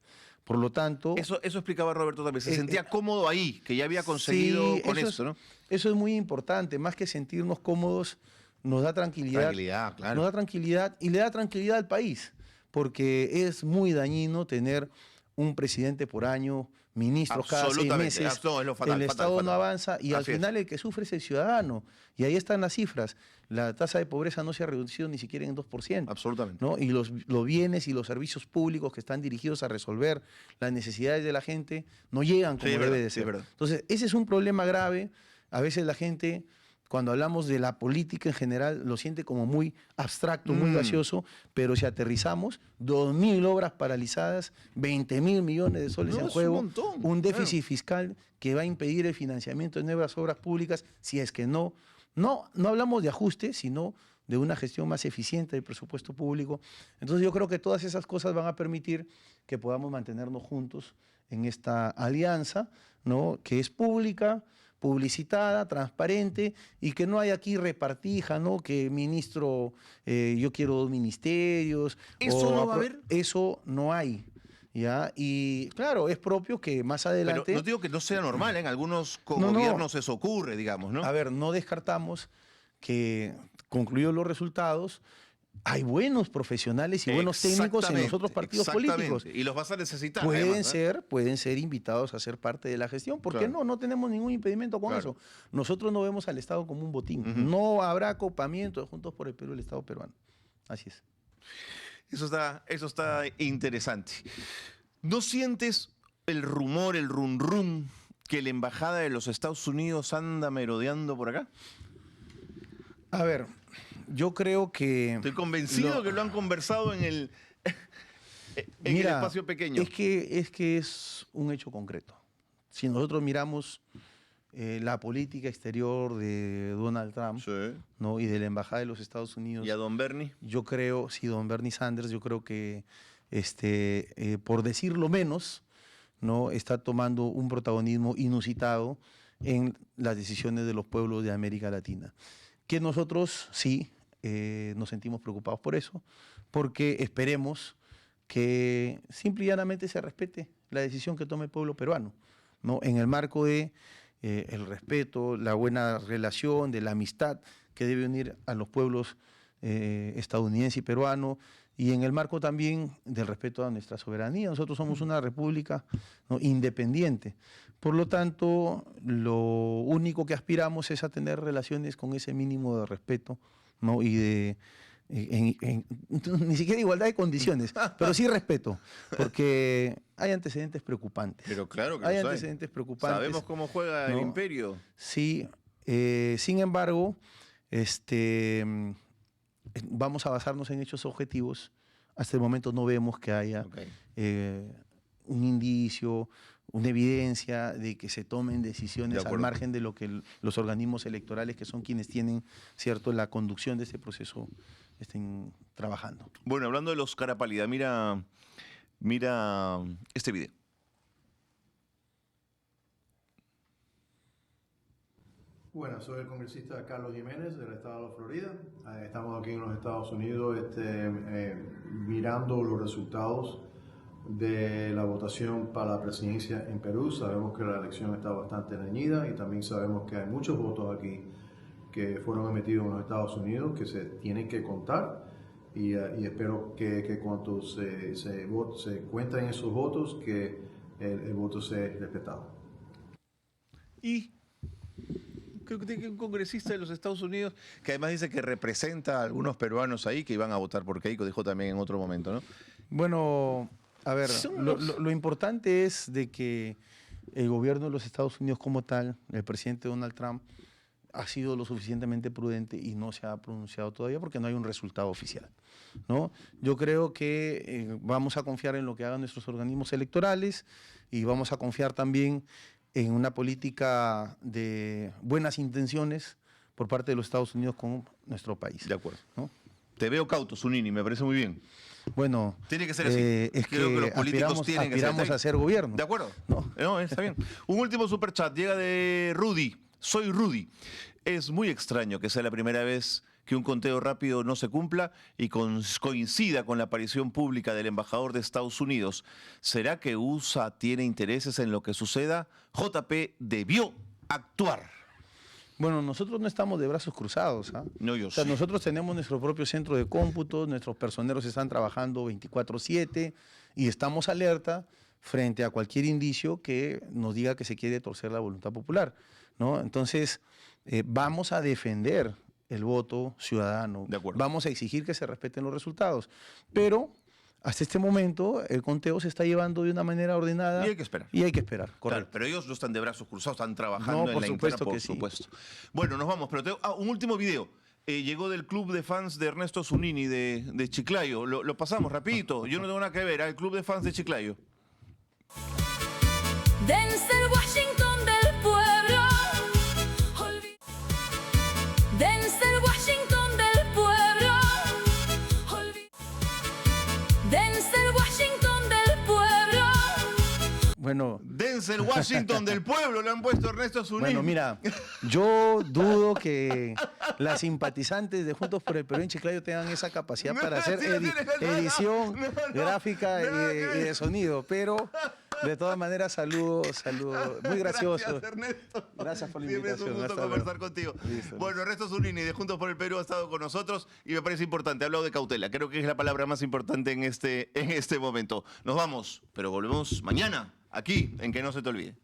Speaker 4: Por lo tanto...
Speaker 1: Eso explicaba Roberto también. Se
Speaker 4: Eh,
Speaker 1: sentía cómodo ahí, que ya había conseguido
Speaker 4: sí,
Speaker 1: con
Speaker 4: eso
Speaker 1: esto, ¿no?
Speaker 4: Eso es muy importante. Más que sentirnos cómodos, nos da tranquilidad.
Speaker 1: Tranquilidad, claro.
Speaker 4: Nos da tranquilidad y le da tranquilidad al país, porque es muy dañino tener un presidente por año, ministros cada 6
Speaker 1: Absolutamente.
Speaker 4: meses.
Speaker 1: No, es lo fatal,
Speaker 4: el
Speaker 1: fatal,
Speaker 4: Estado no
Speaker 1: fatal.
Speaker 4: avanza y al
Speaker 1: Así es.
Speaker 4: final el que sufre es el ciudadano. Y ahí están las cifras. La tasa de pobreza no se ha reducido ni siquiera en 2%.
Speaker 1: Absolutamente.
Speaker 4: ¿No? Y los bienes y los servicios públicos que están dirigidos a resolver las necesidades de la gente no llegan como
Speaker 1: Sí, es
Speaker 4: debe
Speaker 1: verdad,
Speaker 4: de
Speaker 1: sí,
Speaker 4: ser.
Speaker 1: es verdad.
Speaker 4: Entonces, ese es un problema grave. A veces la gente, cuando hablamos de la política en general, lo siente como muy abstracto, muy gaseoso, pero si aterrizamos, 2.000 obras paralizadas, 20.000 millones de soles
Speaker 1: No,
Speaker 4: en
Speaker 1: es un
Speaker 4: juego,
Speaker 1: montón,
Speaker 4: un
Speaker 1: claro.
Speaker 4: déficit fiscal que va a impedir el financiamiento de nuevas obras públicas, si es que no hablamos de ajuste, sino de una gestión más eficiente del presupuesto público. Entonces yo creo que todas esas cosas van a permitir que podamos mantenernos juntos en esta alianza, ¿no? Que es pública, publicitada, transparente, y que no hay aquí repartija, ¿no? Que ministro, yo quiero 2 ministerios.
Speaker 1: ¿Eso no va a haber?
Speaker 4: Eso no hay. ¿Ya? Y claro, es propio que más
Speaker 1: Pero
Speaker 4: adelante...
Speaker 1: no digo que no sea normal, en algunos
Speaker 4: No, no.
Speaker 1: gobiernos eso ocurre, digamos, ¿no?
Speaker 4: A ver, no descartamos que, concluidos los resultados, hay buenos profesionales y buenos técnicos en los otros partidos
Speaker 1: Exactamente.
Speaker 4: políticos.
Speaker 1: Y los vas a necesitar.
Speaker 4: Pueden
Speaker 1: además, ¿eh?
Speaker 4: ser invitados a ser parte de la gestión. ¿Por qué
Speaker 1: Claro.
Speaker 4: no? No tenemos ningún impedimento con
Speaker 1: Claro.
Speaker 4: eso. Nosotros no vemos al Estado como un botín.
Speaker 1: Ujú.
Speaker 4: No habrá acopamiento de Juntos por el Perú del Estado peruano. Así es.
Speaker 1: Eso está interesante. ¿No sientes el rumor, el rum rum, que la embajada de los Estados Unidos anda merodeando por acá?
Speaker 4: A ver, yo creo que...
Speaker 1: Estoy convencido que lo han conversado en el
Speaker 4: Mira,
Speaker 1: espacio pequeño.
Speaker 4: Es que es un hecho concreto. Si nosotros miramos la política exterior de Donald Trump,
Speaker 1: Sí.
Speaker 4: ¿no? Y de la Embajada de los Estados Unidos,
Speaker 1: ¿Y a don Bernie?
Speaker 4: yo creo, sí, don Bernie Sanders, yo creo que, por decirlo menos, ¿no? Está tomando un protagonismo inusitado en las decisiones de los pueblos de América Latina. Que nosotros, sí, nos sentimos preocupados por eso, porque esperemos que simple y llanamente se respete la decisión que tome el pueblo peruano, ¿no? En el marco de el respeto, la buena relación, de la amistad que debe unir a los pueblos estadounidense y peruano, y en el marco también del respeto a nuestra soberanía. Nosotros somos una república, ¿no?, independiente. Por lo tanto, lo único que aspiramos es a tener relaciones con ese mínimo de respeto, ¿no?, y de ni siquiera igualdad de condiciones, pero sí respeto, porque hay antecedentes preocupantes.
Speaker 1: Pero claro que
Speaker 4: hay
Speaker 1: los hay.
Speaker 4: antecedentes preocupantes.
Speaker 1: Sabemos cómo juega el
Speaker 4: ¿no?
Speaker 1: imperio.
Speaker 4: Sí, sin embargo, vamos a basarnos en hechos objetivos. Hasta el momento no vemos que haya un indicio, una evidencia de que se tomen decisiones al margen de lo que los organismos electorales, que son quienes tienen, cierto, la conducción de este proceso, estén trabajando.
Speaker 1: Bueno, hablando de los cara pálida, mira este video.
Speaker 6: Bueno, soy el congresista Carlos Jiménez del estado de la Florida. Estamos aquí en los Estados Unidos mirando los resultados de la votación para la presidencia en Perú. Sabemos que la elección está bastante reñida y también sabemos que hay muchos votos aquí que fueron emitidos en los Estados Unidos que se tienen que contar y espero que cuando se cuenten esos votos que el voto sea respetado.
Speaker 1: Y creo que tiene un congresista de los Estados Unidos que además dice que representa a algunos peruanos ahí que iban a votar por Keiko, dijo también en otro momento, ¿no?
Speaker 4: Bueno, a ver, lo importante es de que el gobierno de los Estados Unidos como tal, el presidente Donald Trump, ha sido lo suficientemente prudente y no se ha pronunciado todavía porque no hay un resultado oficial, ¿no? Yo creo que vamos a confiar en lo que hagan nuestros organismos electorales y vamos a confiar también en una política de buenas intenciones por parte de los Estados Unidos con nuestro país.
Speaker 1: De acuerdo.
Speaker 4: ¿No?
Speaker 1: Te veo cauto, Zunini, me parece muy bien.
Speaker 4: Bueno,
Speaker 1: tiene que ser así.
Speaker 4: Es
Speaker 1: Creo que los políticos
Speaker 4: aspiramos a ser gobierno.
Speaker 1: De acuerdo.
Speaker 4: No,
Speaker 1: está bien. Un último superchat llega de Rudy. Soy Rudy. Es muy extraño que sea la primera vez que un conteo rápido no se cumpla y coincida con la aparición pública del embajador de Estados Unidos. ¿Será que USA tiene intereses en lo que suceda? JP debió actuar.
Speaker 4: Bueno, nosotros no estamos de brazos cruzados. ¿Ah?
Speaker 1: No, yo
Speaker 4: o sea,
Speaker 1: sí.
Speaker 4: Nosotros tenemos nuestro propio centro de cómputo, nuestros personeros están trabajando 24/7 y estamos alerta frente a cualquier indicio que nos diga que se quiere torcer la voluntad popular, ¿no? Entonces, vamos a defender el voto ciudadano.
Speaker 1: De acuerdo.
Speaker 4: Vamos a exigir que se respeten los resultados. Pero hasta este momento el conteo se está llevando de una manera ordenada.
Speaker 1: Y hay que esperar.
Speaker 4: Y hay que esperar, correcto.
Speaker 1: Claro, pero ellos no están de brazos cruzados, están trabajando
Speaker 4: No,
Speaker 1: en
Speaker 4: por
Speaker 1: la
Speaker 4: supuesto
Speaker 1: interna, por
Speaker 4: que sí.
Speaker 1: supuesto. Bueno, nos vamos, pero un último video. Llegó del club de fans de Ernesto Zunini de Chiclayo. Lo pasamos rapidito. Yo no tengo nada que ver. El club de fans de Chiclayo.
Speaker 7: Denzel Washington del pueblo. Denzel Washington del pueblo. Denzel Washington del pueblo.
Speaker 4: Bueno,
Speaker 1: Denzel Washington del pueblo le han puesto a Ernesto Zunini.
Speaker 4: bueno, mira, yo dudo que las simpatizantes de Juntos por el Perú en Chiclayo tengan esa capacidad para hacer edición gráfica y de sonido, pero de todas maneras saludo, muy gracioso.
Speaker 1: Gracias, Ernesto.
Speaker 4: Gracias por la
Speaker 1: Siempre es un
Speaker 4: invitación.
Speaker 1: gusto
Speaker 4: Hasta
Speaker 1: conversar
Speaker 4: luego.
Speaker 1: contigo.
Speaker 4: Listo.
Speaker 1: Bueno, Ernesto Zunini de Juntos por el Perú ha estado con nosotros y me parece importante. Ha hablado de cautela. Creo que es la palabra más importante en este momento. Nos vamos, pero volvemos mañana aquí en Que No Se Te Olvide.